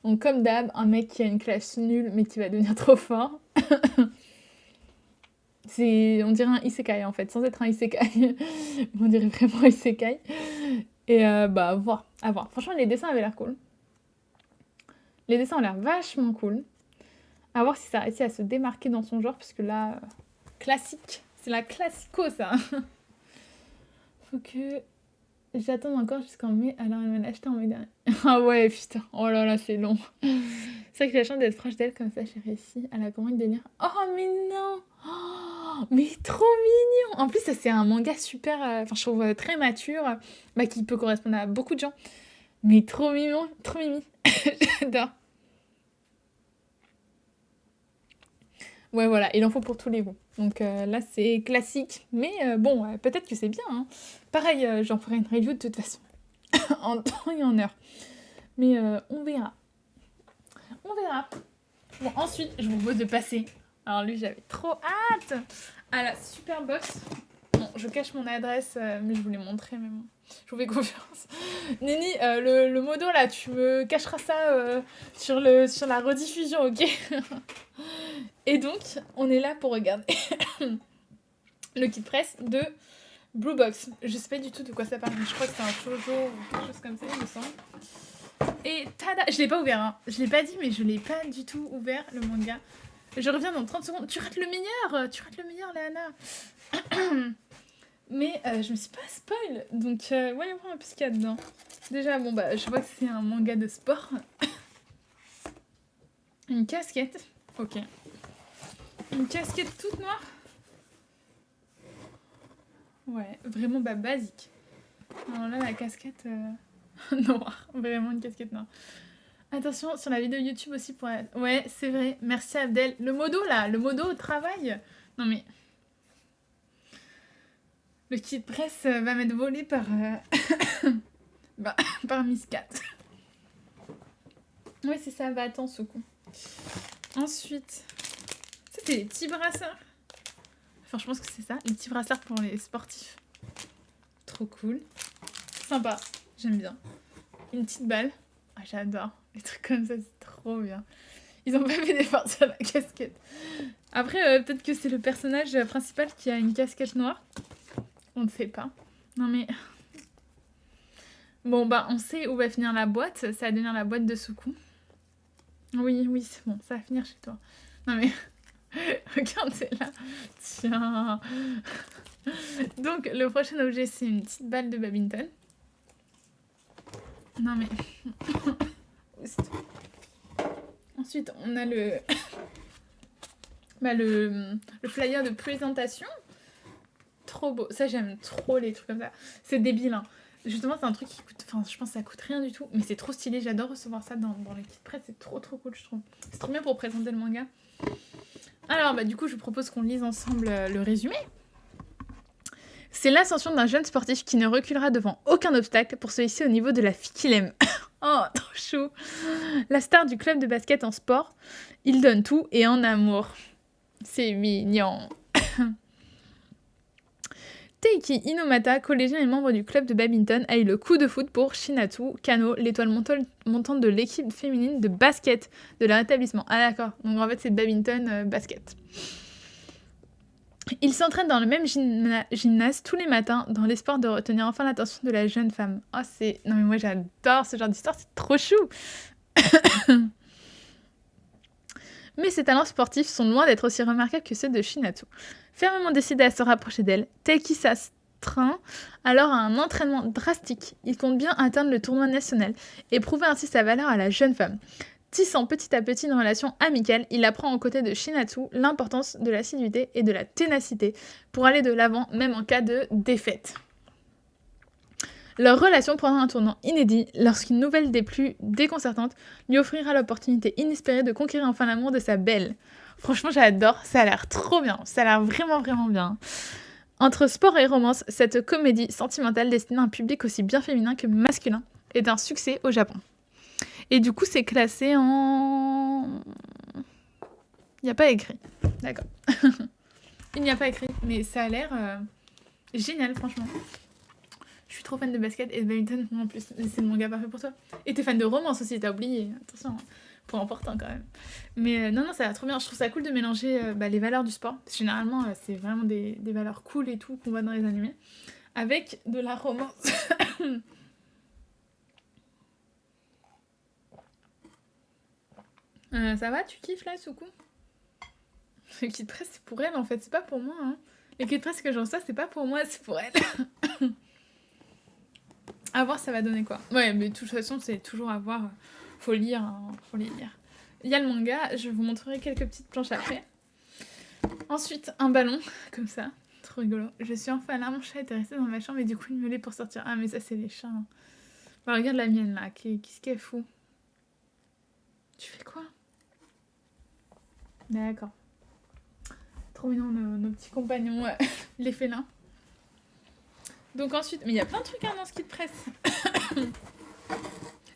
Donc comme d'hab, un mec qui a une classe nulle mais qui va devenir trop fort. On dirait un isekai en fait, sans être un isekai. On dirait vraiment un isekai. Et bah à voir. Franchement, les dessins avaient l'air cool. Les dessins ont l'air vachement cool. À voir si ça réussit à se démarquer dans son genre, parce que là, classique. C'est la classico, ça. Faut que j'attende encore jusqu'en mai. Alors, elle m'a acheté en mai dernier. Ah ouais, putain. Oh là là, c'est long. C'est vrai que j'ai la chance d'être proche d'elle, comme ça, j'ai réussi à la convaincre de lire. Oh, mais non. Oh, mais trop mignon. En plus, ça, c'est un manga super... Enfin, je trouve très mature, qui peut correspondre à beaucoup de gens. Mais trop mignon, trop mimi. J'adore. Ouais, voilà, il en faut pour tous les goûts. Donc là, c'est classique. Mais bon, peut-être que c'est bien. Hein. Pareil, j'en ferai une review de toute façon. En temps et en heure. Mais on verra. On verra. Bon, ensuite, je vous propose de passer. Alors lui, j'avais trop hâte à la super box. Bon, je cache mon adresse, mais je vous l'ai montré, mais bon. Je vous fais confiance. Nini, le modo, là, tu me cacheras ça sur la rediffusion, ok? Et donc, on est là pour regarder le kit presse de Blue Box. Je sais pas du tout de quoi ça parle, mais je crois que c'est un shoujo ou quelque chose comme ça, il me semble. Et tada! Je l'ai pas ouvert, hein. Je l'ai pas dit, mais je l'ai pas du tout ouvert, le manga. Je reviens dans 30 secondes. Tu rates le meilleur, Léana! Mais je me suis pas spoil, donc voyons voir un peu ce qu'il y a dedans. Déjà, bon, bah, je vois que c'est un manga de sport. Une casquette. Ok. Une casquette toute noire. Ouais, vraiment basique. Alors là, la casquette noire. Vraiment une casquette noire. Attention, sur la vidéo YouTube aussi pour... Ouais, c'est vrai. Merci Abdel. Le modo, là. Le modo au travail. Non, mais... Le kit presse va m'être volé par... par Miss Cat. Ouais, c'est ça. Va, attends, ce coup. Ensuite... C'était les petits brassards. Enfin, je pense que c'est ça. Les petits brassards pour les sportifs. Trop cool. Sympa. J'aime bien. Une petite balle. Ah, j'adore. Les trucs comme ça, c'est trop bien. Ils ont pas fait d'effort sur la casquette. Après, peut-être que c'est le personnage principal qui a une casquette noire. On ne sait pas. Non, mais... Bon, bah, on sait où va finir la boîte. Ça va devenir la boîte de Suku. Oui, c'est bon. Ça va finir chez toi. Non, mais... Regarde, c'est là. Tiens. Donc, le prochain objet, c'est une petite balle de badminton. Non, mais... Ensuite, on a le flyer de présentation. Trop beau. Ça, j'aime trop les trucs comme ça. C'est débile, hein. Justement, c'est un truc qui coûte... Enfin, je pense que ça coûte rien du tout. Mais c'est trop stylé. J'adore recevoir ça dans les kits presse. C'est trop cool, je trouve. C'est trop bien pour présenter le manga. Alors, du coup, je vous propose qu'on lise ensemble le résumé. C'est l'ascension d'un jeune sportif qui ne reculera devant aucun obstacle pour se hisser au niveau de la fille qu'il aime. Oh, trop chou. La star du club de basket en sport, il donne tout et en amour. C'est mignon. Teiki Inomata, collégien et membre du club de badminton, a eu le coup de foudre pour Shinatsu Kano, l'étoile montante de l'équipe féminine de basket de leur établissement. Ah d'accord, donc en fait c'est badminton basket. Il s'entraîne dans le même gymnase tous les matins dans l'espoir de retenir enfin l'attention de la jeune femme. Oh c'est... Non mais moi j'adore ce genre d'histoire, c'est trop chou. Mais ses talents sportifs sont loin d'être aussi remarquables que ceux de Shinatsu. Fermement décidé à se rapprocher d'elle, Teiki s'astreint alors à un entraînement drastique. Il compte bien atteindre le tournoi national et prouver ainsi sa valeur à la jeune femme. Tissant petit à petit une relation amicale, il apprend aux côtés de Shinatsu l'importance de l'assiduité et de la ténacité pour aller de l'avant même en cas de défaite. Leur relation prendra un tournant inédit lorsqu'une nouvelle des plus déconcertantes lui offrira l'opportunité inespérée de conquérir enfin l'amour de sa belle. Franchement, j'adore, ça a l'air trop bien, ça a l'air vraiment vraiment bien. Entre sport et romance, cette comédie sentimentale destinée à un public aussi bien féminin que masculin est un succès au Japon. Et du coup, c'est classé en... Il n'y a pas écrit, d'accord. Il n'y a pas écrit, mais ça a l'air génial, franchement. Je suis trop fan de basket et de badminton, moi en plus, c'est le manga parfait pour toi. Et t'es fan de romance aussi, t'as oublié, attention, point important quand même. Mais non, ça a l'air trop bien, je trouve ça cool de mélanger les valeurs du sport, parce que généralement c'est vraiment des valeurs cool et tout qu'on voit dans les animés, avec de la romance. Ça va, tu kiffes là, Soukou? Le kit presse c'est pour elle en fait, c'est pas pour moi. Hein. Les kits presse que j'en sais, c'est pas pour moi, c'est pour elle. À voir ça va donner quoi. Ouais, mais de toute façon, c'est toujours à voir. Faut lire, hein, faut les lire. Il y a le manga, je vous montrerai quelques petites planches après. Ensuite, un ballon, comme ça. Trop rigolo. Je suis enfin là, mon chat était resté dans ma chambre et du coup, il me l'est pour sortir. Ah, mais ça, c'est les chats. Hein. Bah, regarde la mienne là, qu'est-ce qu'elle fout? Tu fais quoi? D'accord. Trop mignon, nos petits compagnons, les félins. Donc ensuite, mais il y a plein de trucs hein, dans ce kit presse.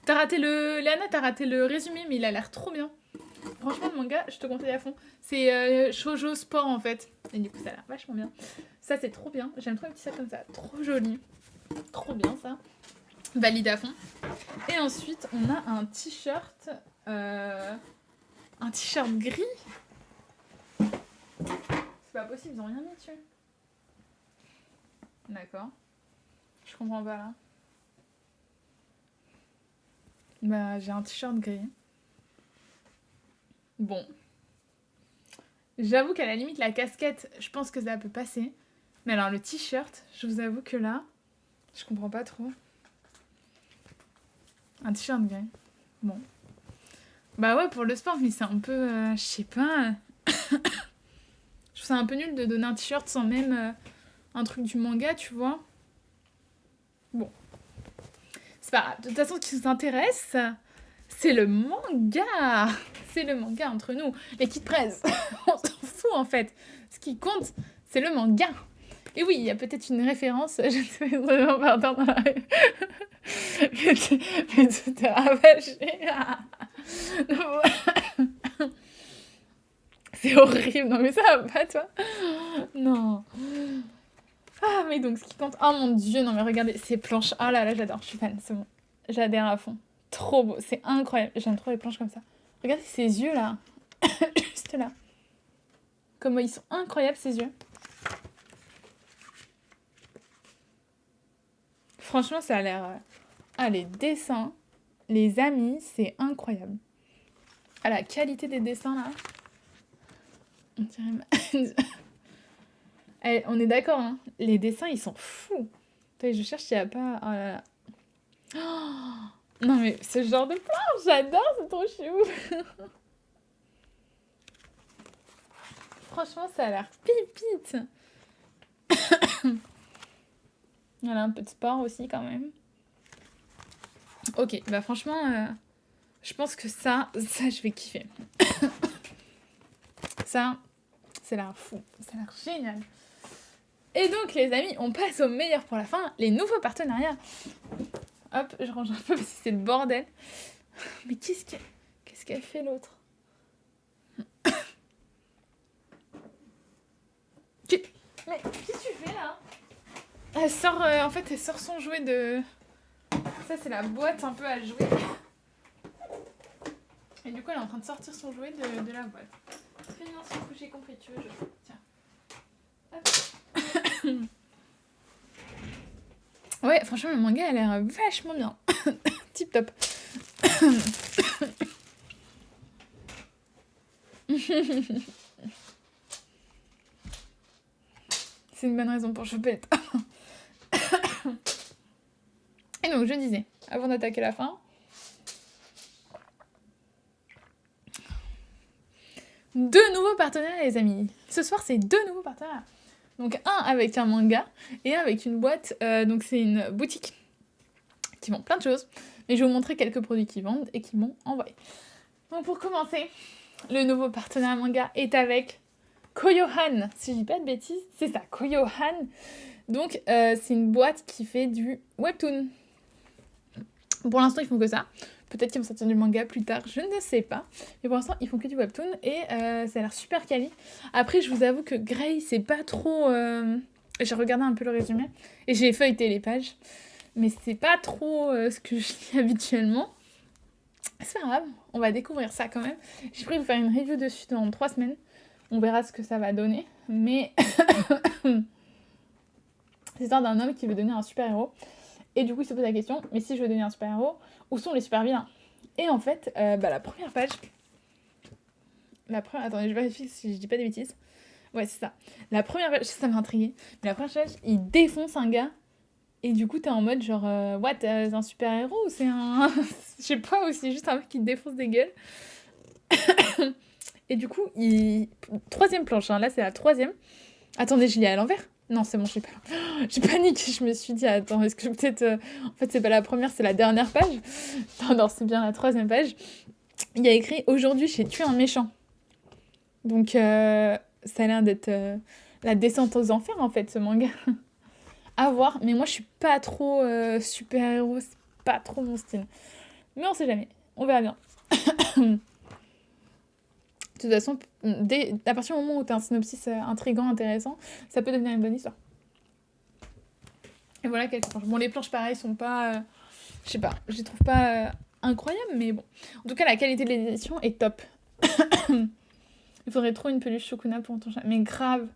T'as raté le... Léana, t'as raté le résumé, mais il a l'air trop bien. Franchement, le manga, je te conseille à fond. C'est shoujo sport, en fait. Et du coup, ça a l'air vachement bien. Ça, c'est trop bien. J'aime trop les petits sacs comme ça. Trop joli. Trop bien, ça. Valide à fond. Et ensuite, on a un t-shirt... Un t-shirt gris. C'est pas possible, ils ont rien mis dessus. D'accord. Je comprends pas, là. Bah, j'ai un t-shirt gris. Bon. J'avoue qu'à la limite, la casquette, je pense que ça peut passer. Mais alors, le t-shirt, je vous avoue que là, je comprends pas trop. Un t-shirt gris. Bon. Bah ouais, pour le sport, mais c'est un peu... je sais pas... je trouve ça un peu nul de donner un t-shirt sans même un truc du manga, tu vois. Bon. C'est pas grave. De toute façon, ce qui nous intéresse, c'est le manga. C'est le manga entre nous. Les kits presse, on s'en fout en fait. Ce qui compte, c'est le manga. Et oui, il y a peut-être une référence. Je ne sais pas vraiment pardon dans la rue. Mais tout est ravagé. C'est horrible. Non mais ça va pas toi? Non. Ah mais donc ce qui compte... Oh mon dieu, non mais regardez ces planches. Oh là là, j'adore, je suis fan, c'est bon. J'adhère à fond. Trop beau, c'est incroyable. J'aime trop les planches comme ça. Regardez ces yeux là. Juste là. Comment ils sont incroyables ces yeux. Franchement, ça a l'air... Ah, les dessins, les amis, c'est incroyable. Ah, la qualité des dessins là. On dirait... Allez, on est d'accord, hein. Les dessins, ils sont fous. Attends, je cherche s'il n'y a pas... Oh là là. Oh non mais ce genre de planche, j'adore, c'est trop chou. Franchement, ça a l'air pipite. Il y a un peu de sport aussi quand même. Ok, bah franchement, je pense que ça je vais kiffer. Ça a l'air fou, ça a l'air génial. Et donc les amis, on passe au meilleur pour la fin, les nouveaux partenariats. Hop, je range un peu parce que c'est le bordel. Mais qu'est-ce qu'elle fait l'autre? Mais qu'est-ce que tu fais là? Elle sort, en fait, elle sort son jouet de... Ça, c'est la boîte un peu à jouer. Et du coup, elle est en train de sortir son jouet de la boîte. Très bien, sur le coup, j'ai compris. Tu veux, je... Tiens. Hop. Ouais, franchement, le manga a l'air vachement bien. Tip top. C'est une bonne raison pour choper le temps. Et donc, je disais, avant d'attaquer la fin, deux nouveaux partenaires, les amis. Ce soir, c'est deux nouveaux partenaires. Donc, un avec un manga et un avec une boîte. Donc, c'est une boutique qui vend plein de choses. Mais je vais vous montrer quelques produits qu'ils vendent et qu'ils m'ont envoyé. Donc, pour commencer, le nouveau partenaire manga est avec Koyohan. Si je dis pas de bêtises, c'est ça, Koyohan. Donc, c'est une boîte qui fait du webtoon. Pour l'instant, ils font que ça. Peut-être qu'ils vont sortir du manga plus tard, je ne sais pas. Mais pour l'instant, ils font que du webtoon et ça a l'air super quali. Après, je vous avoue que Grey, c'est pas trop... J'ai regardé un peu le résumé et j'ai feuilleté les pages. Mais c'est pas trop ce que je lis habituellement. C'est pas grave, on va découvrir ça quand même. J'ai prévu de faire une review dessus dans 3 semaines. On verra ce que ça va donner. Mais c'est l'histoire d'un homme qui veut devenir un super-héros. Et du coup, il se pose la question, mais si je veux devenir un super-héros, où sont les super-vilains? Et en fait, la première page... Attendez, je vérifie si je dis pas des bêtises. Ouais, c'est ça. La première page, ça m'a intriguée. Mais la première page, il défonce un gars. Et du coup, t'es en mode genre, what, c'est un super-héros ou c'est un... je sais pas, ou c'est juste un mec qui défonce des gueules. Et du coup, troisième planche, hein, là c'est la troisième. Attendez, je lis à l'envers? Non, c'est bon, j'ai pas... J'ai paniqué, je me suis dit, attends, est-ce que peut-être... En fait, c'est pas la première, c'est la dernière page. Non, c'est bien la troisième page. Il y a écrit « Aujourd'hui, j'ai tué un méchant ». Donc, ça a l'air d'être la descente aux enfers, en fait, ce manga. À voir, mais moi, je suis pas trop super-héros, c'est pas trop mon style. Mais on sait jamais, on verra bien. De toute façon, à partir du moment où tu as un synopsis intriguant, intéressant, ça peut devenir une bonne histoire. Et voilà quelques planches. Bon, les planches, pareil, sont pas... je sais pas, je les trouve pas incroyables, mais bon. En tout cas, la qualité de l'édition est top. Il faudrait trop une peluche Sukuna pour ton chat. Mais grave,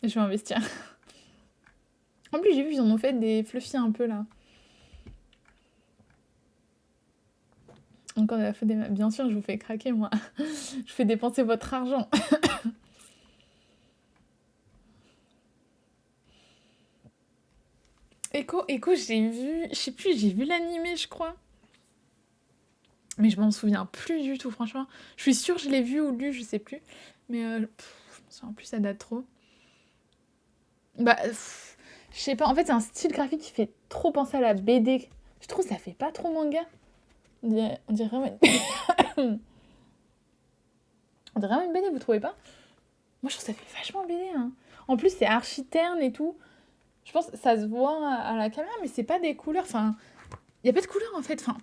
je vais investir. En plus, j'ai vu, ils en ont fait des fluffy un peu, là. Encore de la faute des... Bien sûr, je vous fais craquer, moi. Je fais dépenser votre argent. Echo, j'ai vu... Je sais plus, j'ai vu l'animé, je crois. Mais je m'en souviens plus du tout, franchement. Je suis sûre que je l'ai vu ou lu, je sais plus. Mais je m'en souviens plus, ça date trop. Bah, je sais pas. En fait, c'est un style graphique qui fait trop penser à la BD. Je trouve que ça fait pas trop manga. On dirait vraiment... On dirait vraiment une BD, vous trouvez pas? Moi, je trouve que ça fait vachement BD. Hein. En plus, c'est archi terne et tout. Je pense que ça se voit à la caméra, mais c'est pas des couleurs. Enfin, il y a pas de couleurs en fait. Enfin,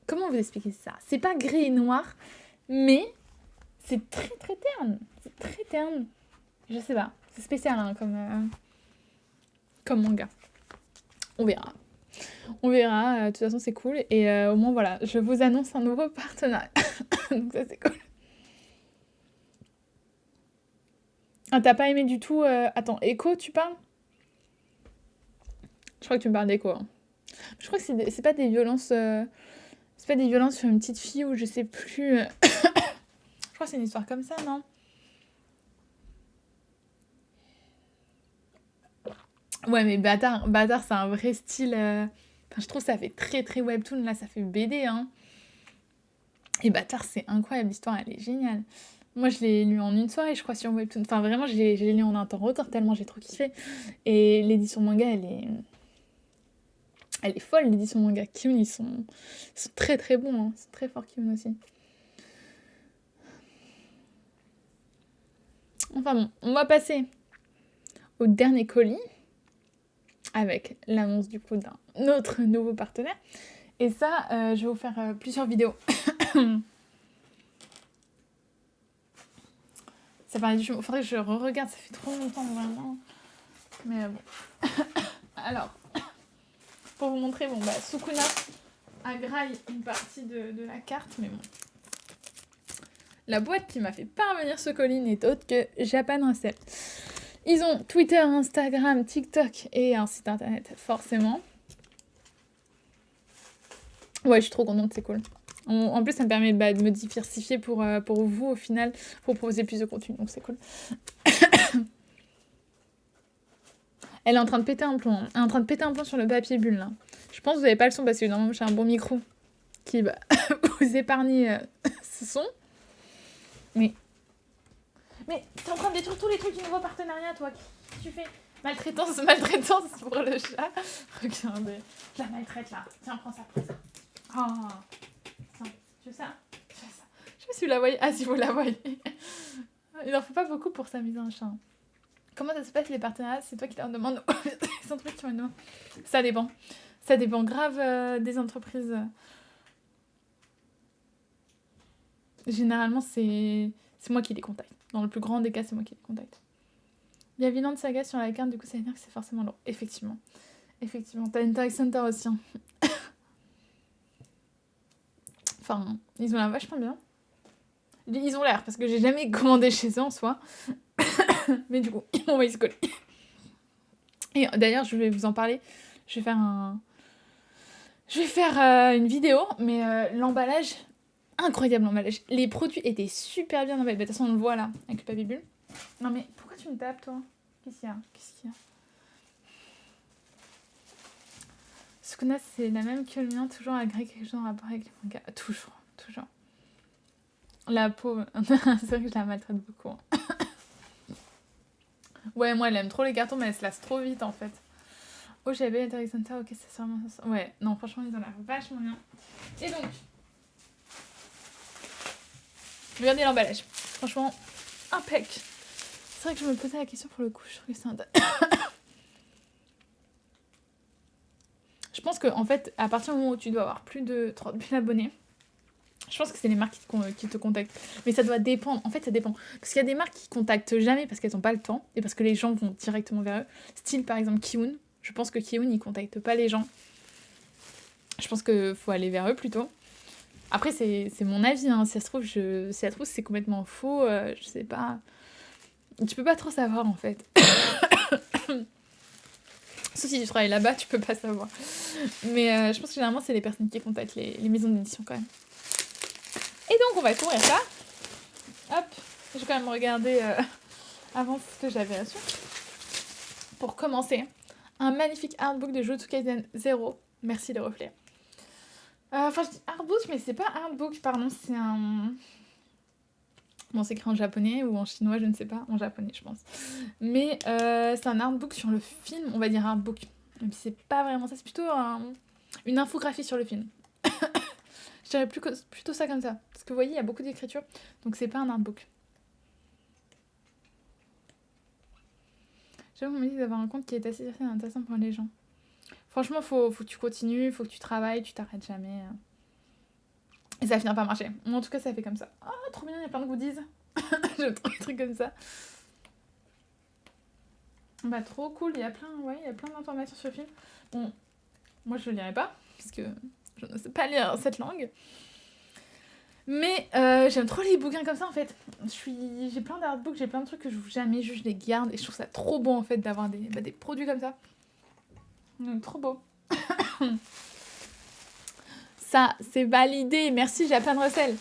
comment vous expliquer ça? C'est pas gris et noir, mais c'est très très terne. C'est très terne. Je sais pas. C'est spécial hein, comme manga. On verra. On verra. De toute façon, c'est cool. Et au moins, voilà, je vous annonce un nouveau partenariat. Donc ça, c'est cool. Ah, t'as pas aimé du tout... Attends, Echo, tu parles? Je crois que tu me parles d'Echo. Hein. Je crois que c'est pas des violences... C'est pas des violences sur une petite fille ou je sais plus... Je crois que c'est une histoire comme ça, non? Ouais, mais Bâtard, c'est un vrai style... Enfin, je trouve que ça fait très très webtoon. Là, ça fait BD, hein. Et Bâtard, c'est incroyable. L'histoire, elle est géniale. Moi, je l'ai lu en une soirée, je crois, sur webtoon. Enfin, vraiment, je l'ai lu en un temps record tellement j'ai trop kiffé. Et l'édition manga, elle est folle, l'édition manga. Kiun, ils sont très très bons. Hein. C'est très fort, Kiun aussi. Enfin bon, on va passer au dernier colis. avec l'annonce du coup d'un autre nouveau partenaire. Et ça, je vais vous faire plusieurs vidéos. Ça parlait du jumeau. Faudrait que je re-regarde, ça fait trop longtemps vraiment. Mais bon. Alors, pour vous montrer, bon bah Sukuna agraille une partie de la carte, mais bon. La boîte qui m'a fait parvenir ce colis n'est autre que Japan Russell. Ils ont Twitter, Instagram, TikTok et un site internet, forcément. Ouais, je suis trop contente, c'est cool. En plus, ça me permet de me diversifier pour vous, au final, pour proposer plus de contenu, donc c'est cool. Elle est en train de péter un plomb. Hein. Elle est en train de péter un plomb sur le papier bulle, là. Je pense que vous n'avez pas le son, parce que normalement, j'ai un bon micro qui va vous épargner ce son. Mais t'es en train de détruire tous les trucs du nouveau partenariat, toi. Qu'est-ce que tu fais? Maltraitance pour le chat. Regardez, je la maltraite, là. Tiens, prends ça. Oh. Tiens, tu veux ça? Je sais pas si vous la voyez. Ah, si vous la voyez. Il en faut pas beaucoup pour s'amuser un chat. Comment ça se passe les partenariats? C'est toi qui leur demandes. Les entreprises qui me demandent. Ça dépend. Ça dépend grave des entreprises. Généralement, c'est moi qui les contacte. Dans le plus grand des cas, c'est moi qui les contacte. Il y a Vinland Saga sur la carte, du coup, ça veut dire que c'est forcément lourd. Effectivement. T'as Interact Center aussi. Hein. Enfin, ils ont l'air vachement bien. Ils ont l'air, parce que j'ai jamais commandé chez eux en soi. Mais du coup, ils m'ont envoyé ce colis. Et d'ailleurs, je vais vous en parler. Je vais faire une vidéo, mais l'emballage, incroyable l'emballage. Les produits étaient super bien emballés. De toute façon, on le voit là, avec le papier bulle. Non mais, pourquoi tu me tapes, toi? Qu'est-ce qu'il y a? Sukuna, c'est la même que le mien, toujours agréé quelque chose en rapport avec les mangas. Toujours. La pauvre, c'est vrai que je la maltraite beaucoup. Ouais, moi, elle aime trop les cartons, mais elle se lasse trop vite, en fait. Oh, j'avais Interact Center, ok, c'est sûrement ça. Ouais, non, franchement, ils ont l'air vachement bien. Et donc, regardez l'emballage. Franchement, impec. C'est vrai que je me posais la question pour le coup, je trouve que c'est un... Je pense qu'en fait, à partir du moment où tu dois avoir plus de 30 000 abonnés, je pense que c'est les marques qui te contactent. Mais ça doit dépendre. En fait, ça dépend. Parce qu'il y a des marques qui contactent jamais parce qu'elles n'ont pas le temps et parce que les gens vont directement vers eux. Style, par exemple, Kiun. Je pense que Kiun, ils contactent pas les gens. Je pense qu'il faut aller vers eux plutôt. Après, c'est mon avis. Hein. Si ça se trouve, c'est complètement faux. Je sais pas. Tu peux pas trop savoir, en fait. Sauf si tu travailles là-bas, tu peux pas savoir. Mais je pense que généralement, c'est les personnes qui contactent les maisons d'édition quand même. Et donc, on va courir ça. Hop, je vais quand même regarder avant ce que j'avais reçu. Pour commencer, un magnifique artbook de Jujutsu Kaisen 0. Merci les reflets. Enfin, je dis artbook, mais c'est pas artbook, pardon, c'est un... Bon, c'est écrit en japonais ou en chinois, je ne sais pas. En japonais, je pense. Mais c'est un artbook sur le film, on va dire artbook. Même si c'est pas vraiment ça, c'est plutôt une infographie sur le film. Je dirais plutôt ça comme ça. Parce que vous voyez, il y a beaucoup d'écriture. Donc c'est pas un artbook. J'avoue, on me dit d'avoir un compte qui est assez intéressant pour les gens. Franchement, faut que tu continues, faut que tu travailles, tu t'arrêtes jamais. Et ça va finir par marcher. En tout cas, ça fait comme ça. Ah, trop bien, il y a plein de goodies. J'aime trop les trucs comme ça. Bah, trop cool, il y a plein d'informations sur le film. Bon, moi je le lirai pas, parce que je ne sais pas lire cette langue. Mais j'aime trop les bouquins comme ça en fait. J'ai plein d'artbooks, j'ai plein de trucs que je n'ouvre jamais, je les garde et je trouve ça trop beau en fait d'avoir des produits comme ça. Donc trop beau. Ça, c'est validé. Merci Japan Russell.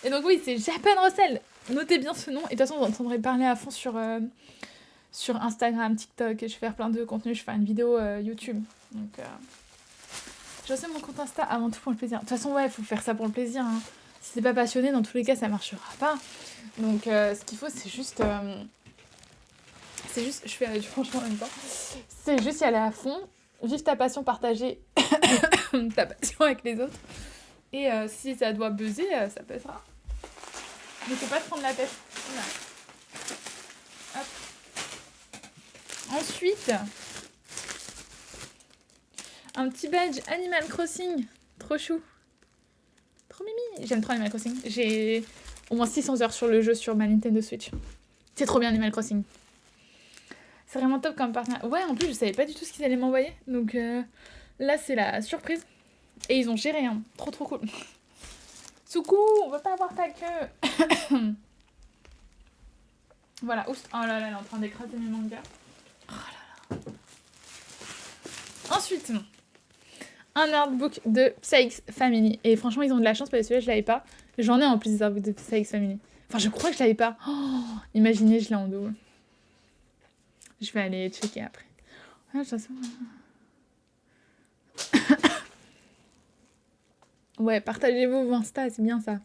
Et donc oui, c'est Japan Russell. Notez bien ce nom. Et de toute façon, vous entendrez parler à fond sur Instagram, TikTok. Et je vais faire plein de contenus. Je vais faire une vidéo YouTube. Donc, je sais mon compte Insta avant tout pour le plaisir. De toute façon, ouais, il faut faire ça pour le plaisir. Hein. Si t'es pas passionné, dans tous les cas, ça marchera pas. Donc, ce qu'il faut, c'est juste... je fais du franchement en même temps. C'est juste y aller à fond. Vivre ta passion, partager ta passion avec les autres. Et si ça doit buzzer, ça buzzera. Mais faut pas te prendre la tête. Voilà. Hop. Ensuite, Un petit badge Animal Crossing. Trop chou. Trop mimi. J'aime trop Animal Crossing. J'ai au moins 600 heures sur le jeu sur ma Nintendo Switch. C'est trop bien Animal Crossing. C'est vraiment top comme partenaire. Ouais, en plus, je savais pas du tout ce qu'ils allaient m'envoyer. Donc là, c'est la surprise. Et ils ont géré, hein. Trop trop cool. Soukou, on veut pas avoir ta queue. Voilà. Oups. Oh là là, elle est en train d'écraser mes mangas. Oh là là. Ensuite, un artbook de Psyx Family. Et franchement, ils ont de la chance parce que celui-là, je l'avais pas. J'en ai en plus des artbooks de Psyx Family. Enfin, je crois que je l'avais pas. Oh, imaginez, je l'ai en double. Je vais aller checker après. Ah, de toute façon... Ouais, partagez-vous vos Insta, c'est bien ça.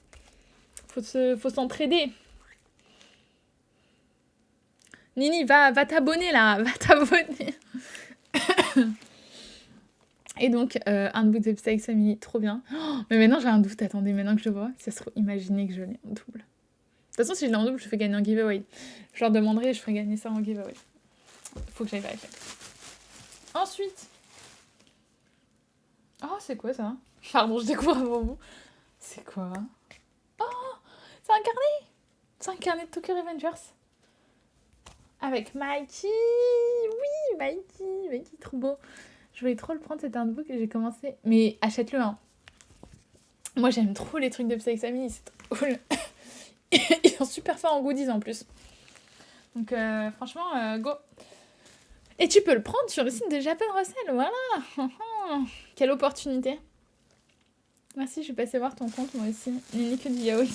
Faut s'entraider. Nini, va t'abonner là, va t'abonner. Et donc, un bout de Psyx Family, trop bien. Oh, mais maintenant j'ai un doute, attendez, maintenant que je vois, ça se trouve, imaginez que je l'ai en double. De toute façon, si je l'ai en double, je fais gagner un giveaway. Je leur demanderai et je ferai gagner ça en giveaway. Faut que j'aille vérifier. Ensuite. Oh, c'est quoi ça? Pardon, je découvre avant vous. C'est quoi? Oh, c'est un carnet! C'est un carnet de Tokyo Revengers. Avec Mikey! Oui, Mikey, trop beau. Je voulais trop le prendre, cet artbook et j'ai commencé. Mais achète-le, hein. Moi, j'aime trop les trucs de Psyx Family, c'est trop cool. Ils sont super forts en goodies en plus. Donc, franchement, go! Et tu peux le prendre sur le site de Japan Russell, voilà! Quelle opportunité! Merci, je vais passer voir ton compte, moi aussi. Nini que du yaoi.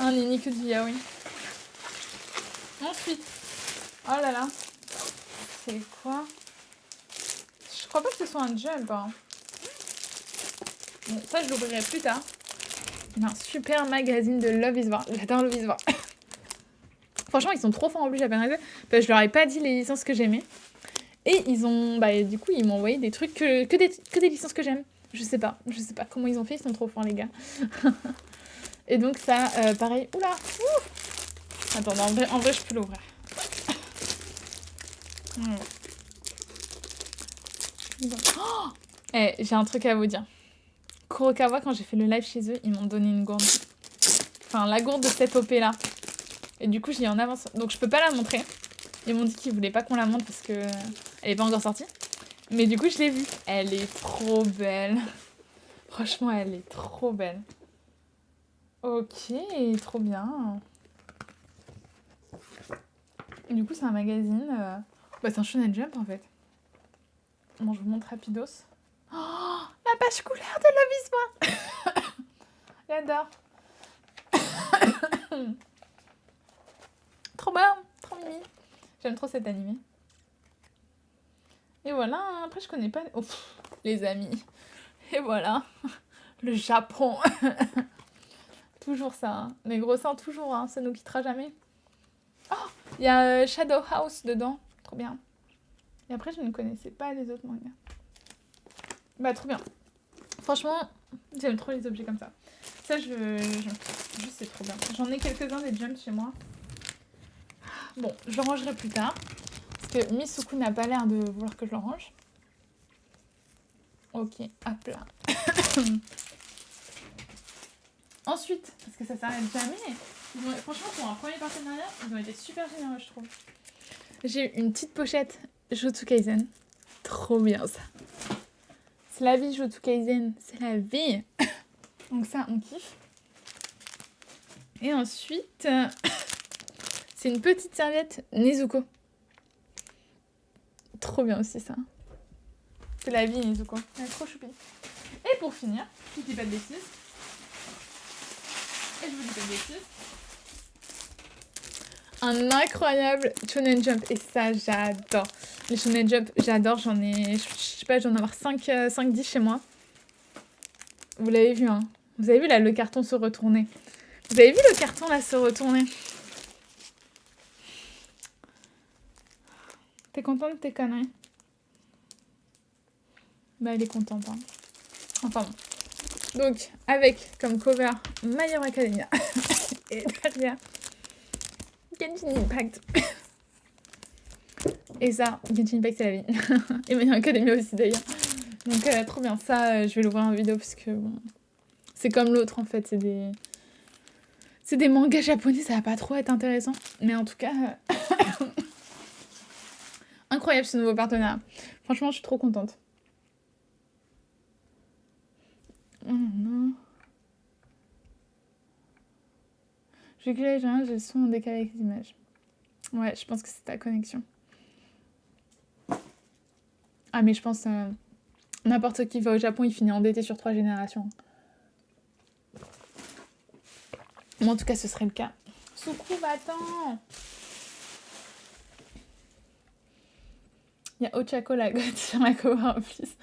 Un Nini que du yaoi. Ensuite, oh là là, c'est quoi? Je crois pas que ce soit un jump. Hein. Bon, ça, je l'ouvrirai plus tard. Un super magazine de Love is War. J'adore Love is War. Franchement, ils sont trop forts en plus, japonais. Parce que je leur ai pas dit les licences que j'aimais. Et ils ont, du coup, ils m'ont envoyé des trucs que des licences que j'aime. Je sais pas comment ils ont fait, ils sont trop forts, les gars. Et donc, ça, pareil. Oula! Ouh. Attends, en vrai, je peux l'ouvrir. Oh, j'ai un truc à vous dire. Kurokawa, quand j'ai fait le live chez eux, ils m'ont donné une gourde. Enfin, la gourde de cette OP là. Et du coup, je l'ai en avance. Donc, je peux pas la montrer. Ils m'ont dit qu'ils voulaient pas qu'on la montre parce que elle est pas encore sortie. Mais du coup, je l'ai vue. Elle est trop belle. Franchement, elle est trop belle. Ok, trop bien. Du coup, c'est un magazine. C'est un Shonen Jump en fait. Bon, je vous montre rapidos. Oh, la page couleur de Love is War. J'adore. Trop bon, trop mimi. J'aime trop cet animé. Et voilà, après je connais pas... Oh, les amis. Et voilà. Le Japon. Toujours ça. Hein. Les gros seins, toujours. Hein. Ça nous quittera jamais. Oh, il y a Shadow House dedans. Trop bien. Et après, je ne connaissais pas les autres mangas. Trop bien. Franchement, j'aime trop les objets comme ça. Ça, juste, c'est trop bien. J'en ai quelques-uns des jumps chez moi. Bon, je le rangerai plus tard. Parce que Misuku n'a pas l'air de vouloir que je le range. Ok, hop là. Ensuite, parce que ça s'arrête jamais. Franchement, pour un premier partenariat, ils ont été super généreux, je trouve. J'ai une petite pochette Jujutsu Kaisen. Trop bien, ça. C'est la vie, Jujutsu Kaisen. C'est la vie. Donc ça, on kiffe. Et ensuite, c'est une petite serviette Nezuko. Trop bien aussi, ça. C'est la vie, Nezuko. Elle est trop choupie. Et pour finir, je dis pas de bêtises. Et je vous dis pas de bêtises. Un incroyable Shonen Jump. Et ça, j'adore. Les Shonen Jump, j'adore. J'en ai, je sais pas, j'en ai avoir 5-10 chez moi. Vous l'avez vu, hein. Vous avez vu, là, le carton se retourner. Vous avez vu le carton, là, se retourner? T'es contente de tes conneries? Elle est contente, hein. Enfin bon. Donc, avec comme cover My Hero Academia. Et derrière, Genshin Impact. Et ça, Genshin Impact, c'est la vie. Et My Hero Academia aussi, d'ailleurs. Donc trop bien, ça je vais l'ouvrir en vidéo parce que bon, c'est comme l'autre en fait, c'est des mangas japonais, ça va pas trop être intéressant. Mais en tout cas, incroyable ce nouveau partenariat. Franchement, je suis trop contente. Oh non. J'ai que j'ai le son en décalé avec les images. Ouais, je pense que c'est ta connexion. Ah mais je pense n'importe qui va au Japon, il finit endetté sur 3 générations. Moi en tout cas ce serait le cas. Soukoub, attends. Il y a Ochako la goth sur ma cover en plus.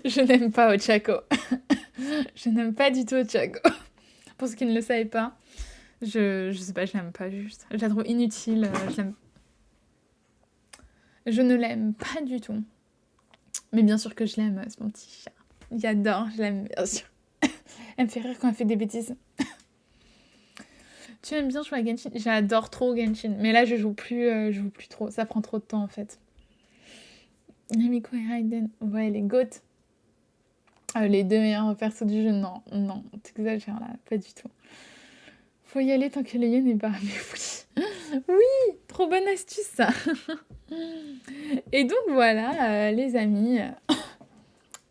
Je n'aime pas Ochako. Je n'aime pas du tout Ochako. Pour ceux qui ne le savaient pas, je sais pas, je l'aime pas juste. Je la trouve inutile. Je ne l'aime pas du tout. Mais bien sûr que je l'aime, c'est mon petit chat. J'adore, je l'aime bien sûr. Elle me fait rire quand elle fait des bêtises. Tu aimes bien jouer à Genshin? J'adore trop Genshin. Mais là, je joue plus trop. Ça prend trop de temps, en fait. Namiko et Raiden. Ouais, les GOAT. Les 2 meilleurs persos du jeu. Non, t'exagères là. Pas du tout. Faut y aller tant que le yen est pas... Mais oui. Oui, trop bonne astuce, ça. Et donc, voilà, les amis.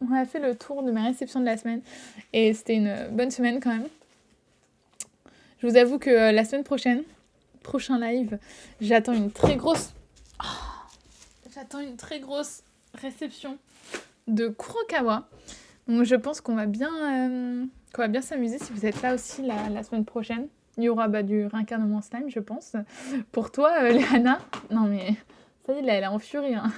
On a fait le tour de mes réceptions de la semaine. Et c'était une bonne semaine, quand même. Je vous avoue que la semaine prochaine, prochain live, j'attends une très grosse réception de Kurokawa. Donc je pense qu'on va bien s'amuser si vous êtes là aussi la semaine prochaine. Il y aura du réincarnement slime, je pense. Pour toi, Léana. Non mais ça y est, là, elle est en furie. Hein.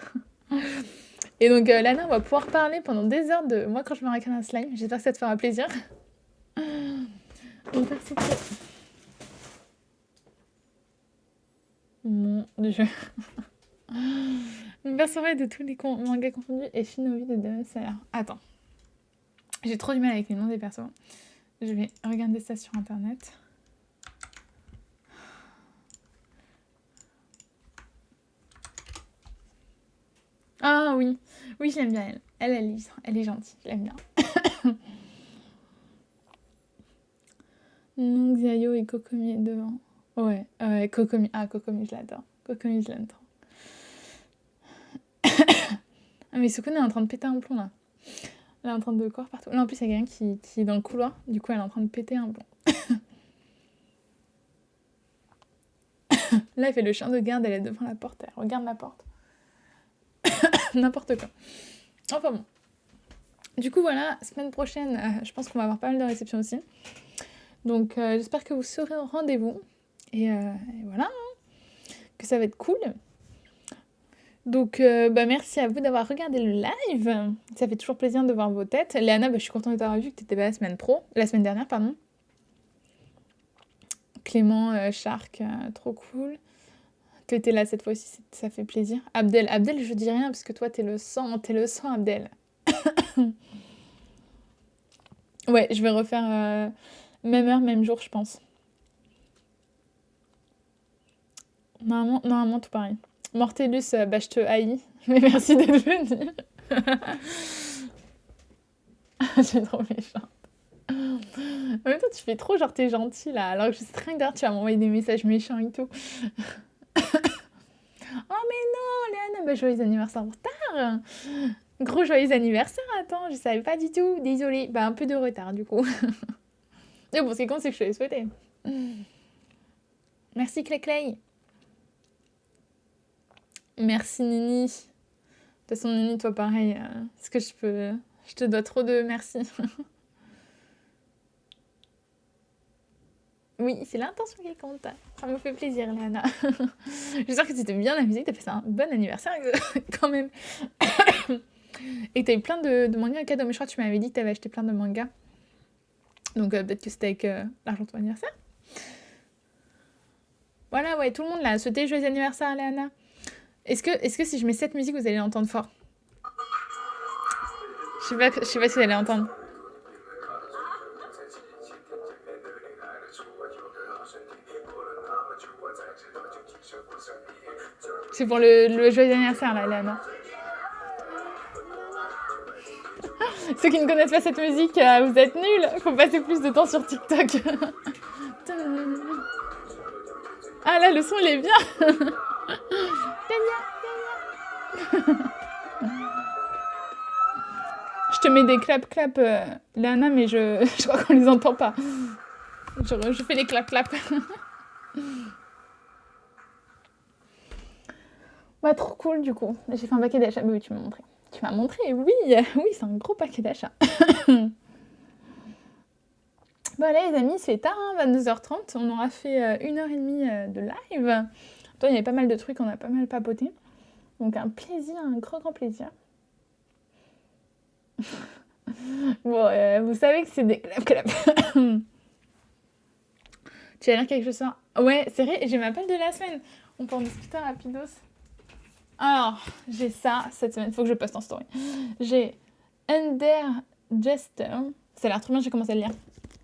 Et donc Léana, on va pouvoir parler pendant des heures de moi quand je me réincarne un slime. J'espère que ça te fera plaisir. Donc merci. Mon dieu. Mon personnage de tous les mangas confondus est Shinobi de Demon Slayer. Attends. J'ai trop du mal avec les noms des persos. Je vais regarder ça sur internet. Ah oui. Oui, je l'aime bien elle. Elle est gentille. Je l'aime bien. Non, Xiaoyo et Kokomi est devant. Ouais, Kokomi. Ah, Kokomi, je l'adore. Kokomi, je l'aime trop. Ah, mais Sukuna est en train de péter un plomb, là. Elle est en train de courir partout. Là, en plus, il y a quelqu'un qui est dans le couloir. Du coup, elle est en train de péter un plomb. Là, elle fait le chien de garde. Elle est devant la porte. Elle regarde la porte. N'importe quoi. Enfin bon. Du coup, voilà. Semaine prochaine, je pense qu'on va avoir pas mal de réceptions aussi. Donc, j'espère que vous serez au rendez-vous. Et voilà. Hein, que ça va être cool. Donc, merci à vous d'avoir regardé le live. Ça fait toujours plaisir de voir vos têtes. Léana, je suis contente de t'avoir vu que t'étais pas la semaine dernière, pardon. Clément, Shark, trop cool. Que t'es là cette fois-ci, ça fait plaisir. Abdel, je dis rien parce que toi, t'es le sang, Abdel. Ouais, je vais refaire même heure, même jour, je pense. Normalement, tout pareil. Mortellus, je te haïs. Mais merci d'être venu. J'ai trop méchante. En même temps, tu fais trop genre t'es gentil là. Alors que je sais très bien tu vas m'envoyer des messages méchants et tout. Oh mais non, Léana, joyeux anniversaire en retard. Gros joyeux anniversaire, attends, je savais pas du tout. Désolée, un peu de retard du coup. Mais bon, ce qui compte, c'est que je te l'ai souhaité. Merci Clay. Merci Nini. De toute façon, Nini, toi pareil. Est-ce que je te dois trop de merci. Oui, c'est l'intention qui compte. Ça me fait plaisir, Léana. J'espère que tu t'es bien amusée, que t'as fait un bon anniversaire quand même. Et que t'as eu plein de mangas à cadeau. Mais je crois que tu m'avais dit que t'avais acheté plein de mangas. Donc peut-être que c'était avec l'argent de ton anniversaire. Voilà, ouais, tout le monde là. Souhaitez joyeux anniversaire, Léana. Est-ce que si je mets cette musique, vous allez l'entendre fort? Je sais pas si vous allez l'entendre. C'est pour le joyeux anniversaire, là, Léana. Ceux qui ne connaissent pas cette musique, vous êtes nuls. Faut passer plus de temps sur TikTok. Ah là, le son, il est bien. Je te mets des clap, Léana, mais je crois qu'on les entend pas. Je fais les clap. Bah, trop cool, du coup. J'ai fait un paquet d'achats. Mais oui, tu m'as montré. Tu m'as montré, oui, c'est un gros paquet d'achats. Bon, là, les amis, c'est tard, hein, 22h30. On aura fait 1h30 de live. Toi, il y avait pas mal de trucs, on a pas mal papoté. Donc, un plaisir, un grand plaisir. Bon, vous savez que c'est des clap. Tu vas lire quelque chose? Ouais, c'est vrai, j'ai ma pelle de la semaine. On peut en discuter rapidos. Alors, j'ai ça cette semaine, faut que je poste en story. J'ai Underjester. Ça a l'air trop bien, j'ai commencé à le lire.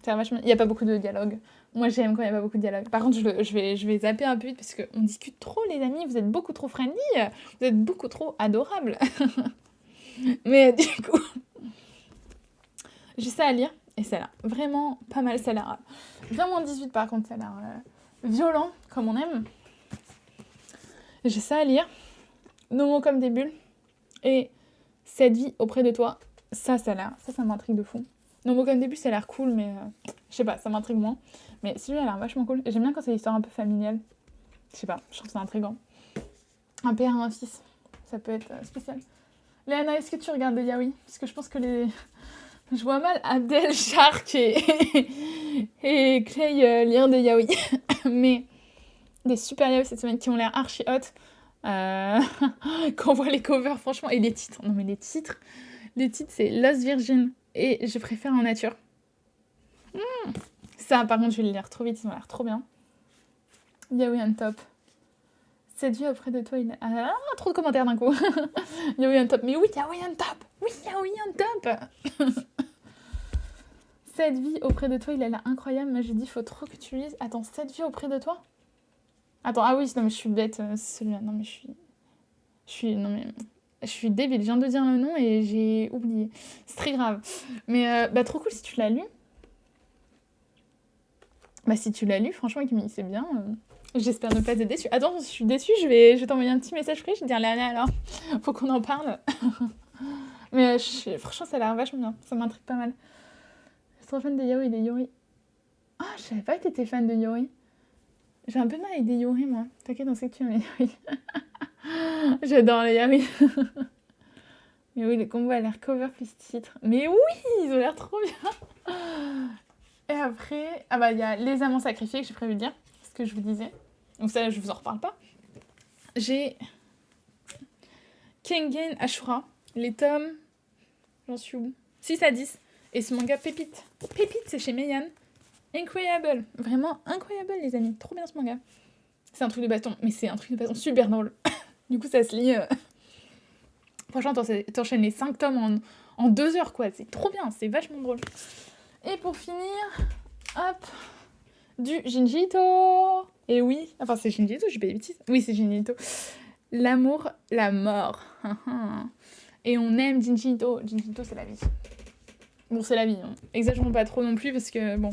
Ça a l'air vachement... Il n'y a pas beaucoup de dialogue. Moi, j'aime quand il n'y a pas beaucoup de dialogue. Par contre, je vais zapper un peu vite parce qu'on discute trop, les amis. Vous êtes beaucoup trop friendly. Vous êtes beaucoup trop adorables. Mais du coup, j'ai ça à lire. Et ça a l'air vraiment pas mal. Ça a l'air bien moins 18 par contre. Ça a l'air violent, comme on aime. J'ai ça à lire. Nos mots comme des bulles. Et cette vie auprès de toi. Ça m'intrigue de fou. Nos mots comme des bulles, ça a l'air cool, mais je sais pas, ça m'intrigue moins. Mais celui-là a l'air vachement cool. Et j'aime bien quand c'est une histoire un peu familiale. Je sais pas, je trouve ça intriguant. Un père et un fils. Ça peut être spécial. Léana, est-ce que tu regardes de Yaoi? Parce que je pense que je vois mal Abdel, Shark et Clay lire des yaoi. Mais des super yaoi cette semaine qui ont l'air archi hot. Quand on voit les covers, franchement, et les titres. Non, mais les titres, c'est Lost Virgin et Je préfère en nature. Ça, par contre, je vais le lire trop vite, ils ont l'air trop bien. Yaoi on top. Cette vie auprès de toi, il a... trop de commentaires d'un coup. Yaoi on top. Mais oui, Yaoi on top. Oui, Yaoi on top. Cette vie auprès de toi, il a l'air incroyable. Moi, j'ai dit, faut trop que tu lises. Attends, cette vie auprès de toi? Attends, ah oui, non, mais je suis bête, c'est celui-là. Non, mais je suis débile. Je viens de dire le nom et j'ai oublié. C'est très grave. Mais trop cool si tu l'as lu. Bah, si tu l'as lu, franchement, Camille, c'est bien. J'espère ne pas être déçue. Attends, je suis déçue, je vais t'envoyer un petit message privé. Je vais te dire, Léana, alors, faut qu'on en parle. Mais franchement, ça a l'air vachement bien. Ça m'intrigue pas mal. Je suis trop fan des yaoi et des yori. Ah, je savais pas que t'étais fan de yori. J'ai un peu de mal avec des yori, moi. T'inquiète, on sait que tu aimes les yori. J'adore les yaoi. Mais oui, les combos a l'air cover plus titre. Mais oui, ils ont l'air trop bien. Et après, il y a Les Amants Sacrifiés que j'ai prévu de dire, ce que je vous disais. Donc ça, je vous en reparle pas. J'ai Kengen Ashura, les tomes, j'en suis où? 6 à 10. Et ce manga pépite. Pépite, c'est chez Meian. Incroyable. Vraiment incroyable, les amis. Trop bien ce manga. C'est un truc de baston, mais c'est un truc de baston super drôle. Du coup, ça se lit... Franchement, t'enchaînes les 5 tomes en 2 heures, quoi. C'est trop bien, c'est vachement drôle. Et pour finir, hop, du Junji Ito. Et oui, enfin c'est Junji Ito, j'ai pas des bêtises. Oui, c'est Junji Ito. L'amour, la mort. Et on aime Junji Ito. Junji Ito, c'est la vie. Bon, c'est la vie, hein. Exagérons pas trop non plus, parce que, bon,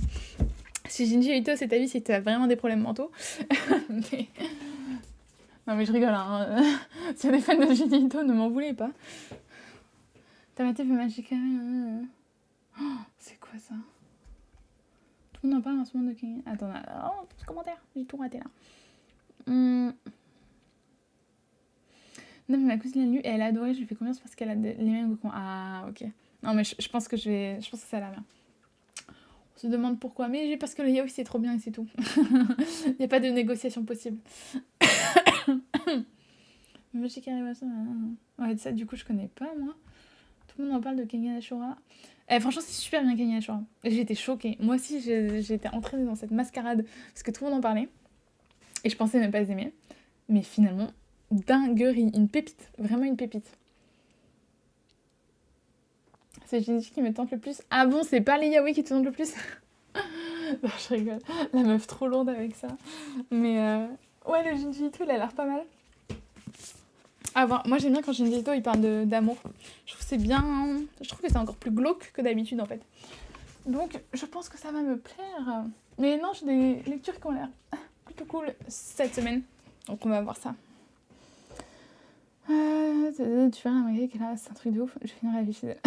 si Junji Ito, c'est ta vie, c'est que t'as vraiment des problèmes mentaux. Mais... Non, mais je rigole, hein. S'il y a des fans de Junji Ito, ne m'en voulez pas. T'as maté fait Magica. Oh, c'est quoi ça? Tout le monde en parle en ce moment de King. Attends, petit commentaire, j'ai tout raté là. Non, mais ma cousine l'a lu et elle a adoré, je lui fais confiance parce qu'elle a les mêmes goûts. Ah, ok. Non, mais je pense que je pense que ça a l'air bien. On se demande pourquoi, mais parce que le yaoi c'est trop bien et c'est tout. Il n'y a pas de négociation possible. Magic Animation. Ouais, ça du coup je connais pas moi. Tout le monde en parle de Kengan Ashura. Franchement, c'est super bien Kengan Ashura. J'ai été choquée. Moi aussi, j'ai été entraînée dans cette mascarade parce que tout le monde en parlait. Et je pensais ne pas aimer. Mais finalement, dinguerie. Une pépite. Vraiment une pépite. C'est Jinji qui me tente le plus. Ah bon, c'est pas les yaoi qui te tentent le plus? Non, je rigole. La meuf trop lourde avec ça. Mais ouais, le Jinji Ito, il a l'air pas mal. À voir. Moi, j'aime bien quand j'ai une vidéo, il parle d'amour. Je trouve que c'est bien... Je trouve que c'est encore plus glauque que d'habitude, en fait. Donc, je pense que ça va me plaire. Mais non, j'ai des lectures qui ont l'air plutôt cool cette semaine. Donc, on va voir ça. Tu verras un manga qui est là, c'est un truc de ouf. Je finirai la vie chez elle.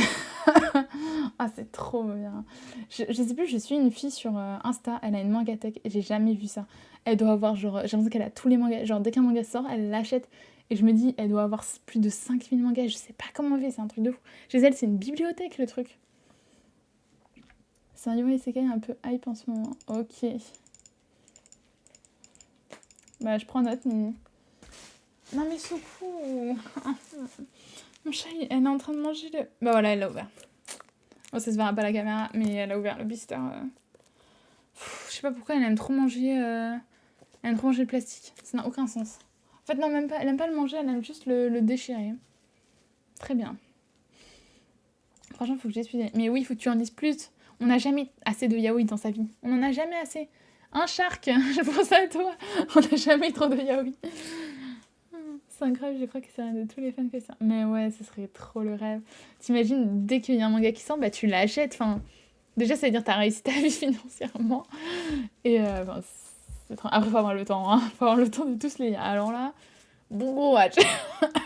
Ah, c'est trop bien. Je sais plus, je suis une fille sur Insta, elle a une mangatech et j'ai jamais vu ça. Elle doit avoir genre, j'ai l'impression qu'elle a tous les mangas. Genre, dès qu'un manga sort, elle l'achète. Et je me dis, elle doit avoir plus de 5000 mangas. Je sais pas comment elle fait, c'est un truc de fou. Chez elle, c'est une bibliothèque le truc. C'est un Yuri Isekai un peu hype en ce moment. Ok. Bah, je prends note, mais. Non, mais Soukou. Mon chat, elle est en train de manger le. Bah voilà, elle l'a ouvert. Bon, ça se verra pas à la caméra, mais elle a ouvert le blister. Je sais pas pourquoi elle aime trop manger. Elle aime trop manger le plastique. Ça n'a aucun sens. En fait, non, même pas. Elle aime pas le manger, elle aime juste le déchirer. Très bien. Franchement, faut que j'explique. Mais oui, faut que tu en dises plus. On n'a jamais assez de yaoi dans sa vie. On en a jamais assez. Un shark, je pense à toi. On n'a jamais trop de yaoi. C'est incroyable, je crois que c'est un de tous les fans que ça. Mais ouais, ce serait trop le rêve. T'imagines, dès qu'il y a un manga qui sort, bah tu l'achètes. Enfin, déjà, ça veut dire que t'as réussi ta vie financièrement. Et ben, après, faut avoir le temps. Hein. Faut avoir le temps de tous les lire. Alors là, bon gros watch.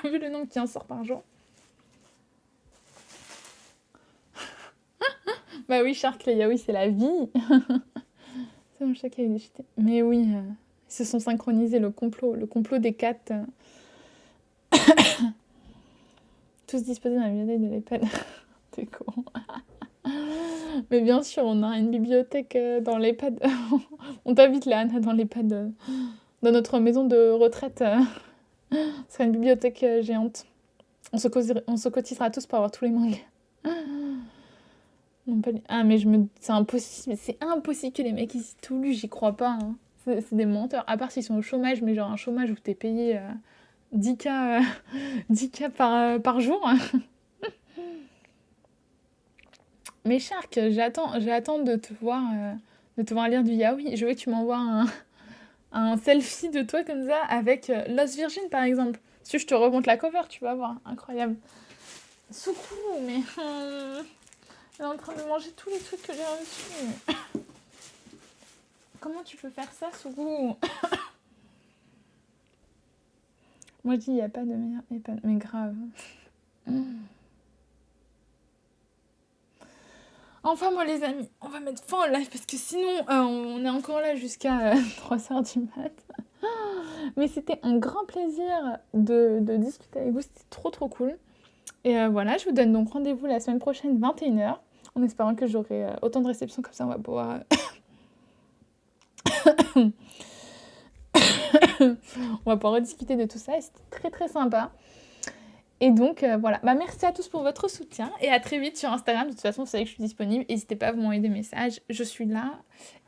Vu le nombre qui en sort par jour. Bah oui, Shark, les yaoi, c'est la vie. C'est mon chat qui a déchité. Mais oui, ils se sont synchronisés, le complot des quatre. Tous disposés dans la bibliothèque de l'EHPAD. T'es con. Mais bien sûr, on a une bibliothèque dans l'EHPAD. On t'invite, Léana, dans l'EHPAD. Dans notre maison de retraite. Ce sera une bibliothèque géante. On se cotisera tous pour avoir tous les mangas. Ah, mais c'est impossible. C'est impossible que les mecs aient tout lu. J'y crois pas. Hein. C'est des menteurs. À part s'ils sont au chômage, mais genre un chômage où t'es payé 10K, 10K par jour. Mais Shark, j'attends de te voir lire du yaoi. Je veux que tu m'envoies un selfie de toi comme ça avec Lost Virgin par exemple. Si je te remonte la cover, tu vas voir. Incroyable. Soukou, mais elle est en train de manger tous les trucs que j'ai reçus. Comment tu peux faire ça, Soukou? Moi, je dis, il n'y a pas de meilleur EHPAD. Mais grave. Enfin, moi, les amis, on va mettre fin au live parce que sinon, on est encore là jusqu'à 3h du mat. Mais c'était un grand plaisir de discuter avec vous. C'était trop, trop cool. Et voilà, je vous donne donc rendez-vous la semaine prochaine, 21h, en espérant que j'aurai autant de réceptions comme ça. On va pouvoir... on va pouvoir rediscuter de tout ça et c'était très, très sympa. Et donc, voilà. Bah, merci à tous pour votre soutien et à très vite sur Instagram. De toute façon, vous savez que je suis disponible. N'hésitez pas à vous m'envoyer des messages. Je suis là.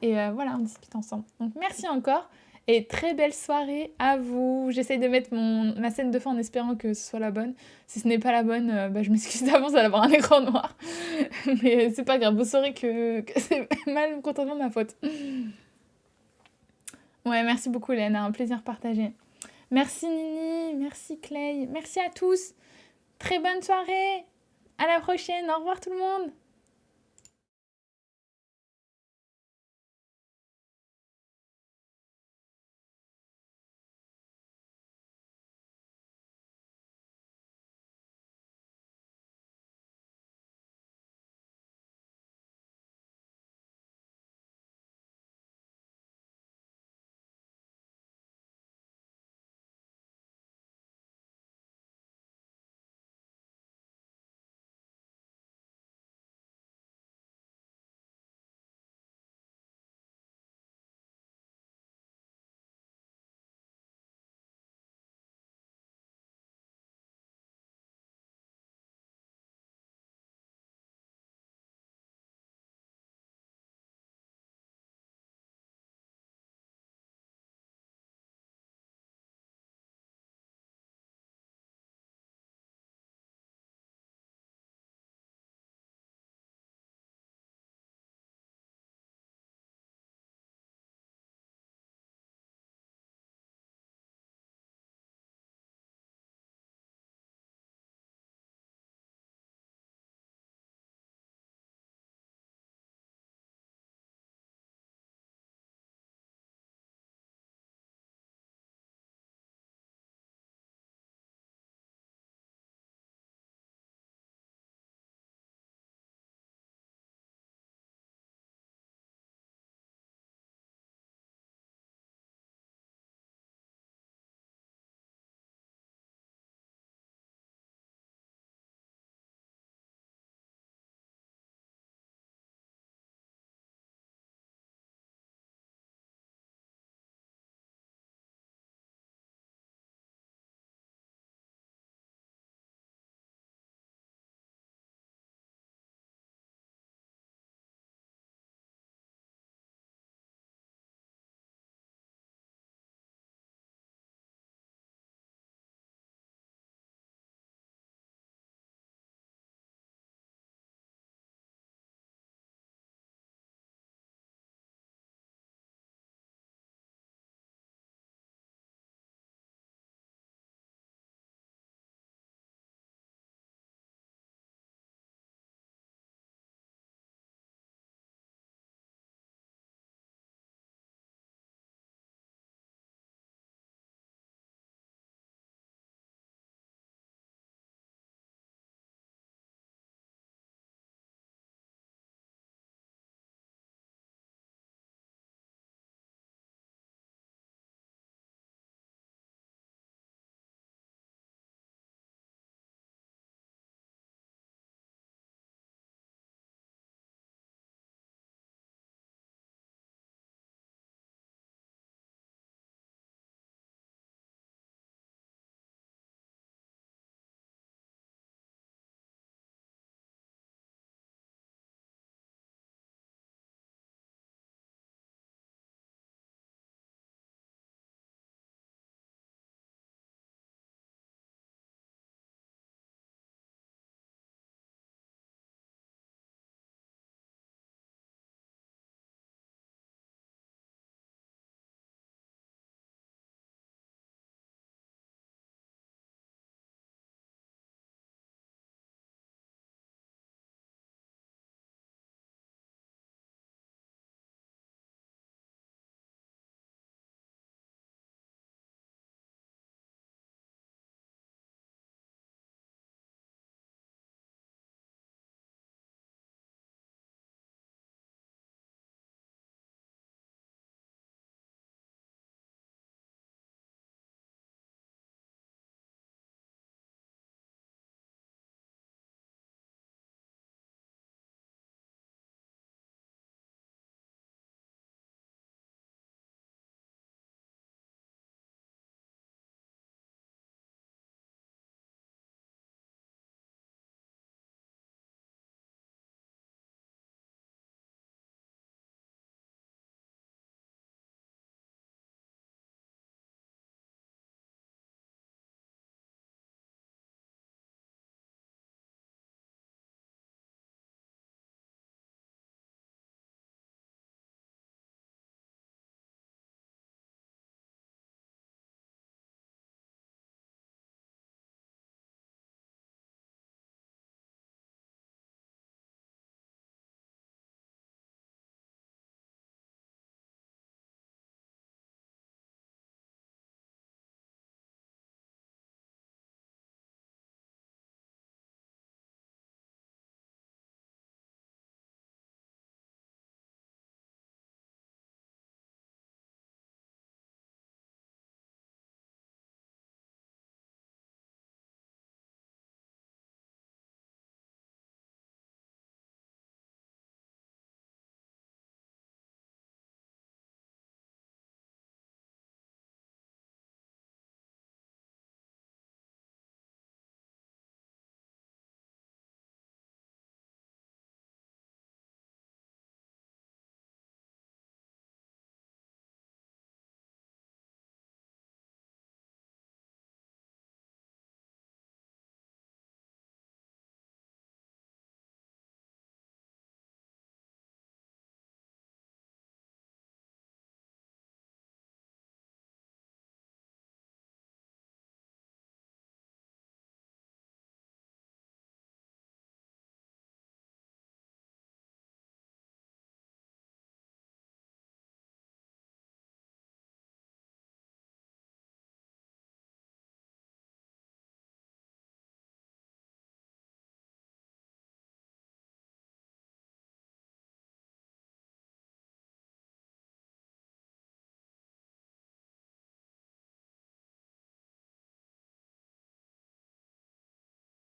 Et voilà, on discute ensemble. Donc, merci encore. Et très belle soirée à vous. J'essaye de mettre ma scène de fin en espérant que ce soit la bonne. Si ce n'est pas la bonne, bah, je m'excuse d'avance d'avoir un écran noir. Mais c'est pas grave. Vous saurez que c'est mal contentement de ma faute. Ouais, merci beaucoup, Léane. Un plaisir partagé. Merci Nini, merci Clay, merci à tous. Très bonne soirée. À la prochaine. Au revoir tout le monde.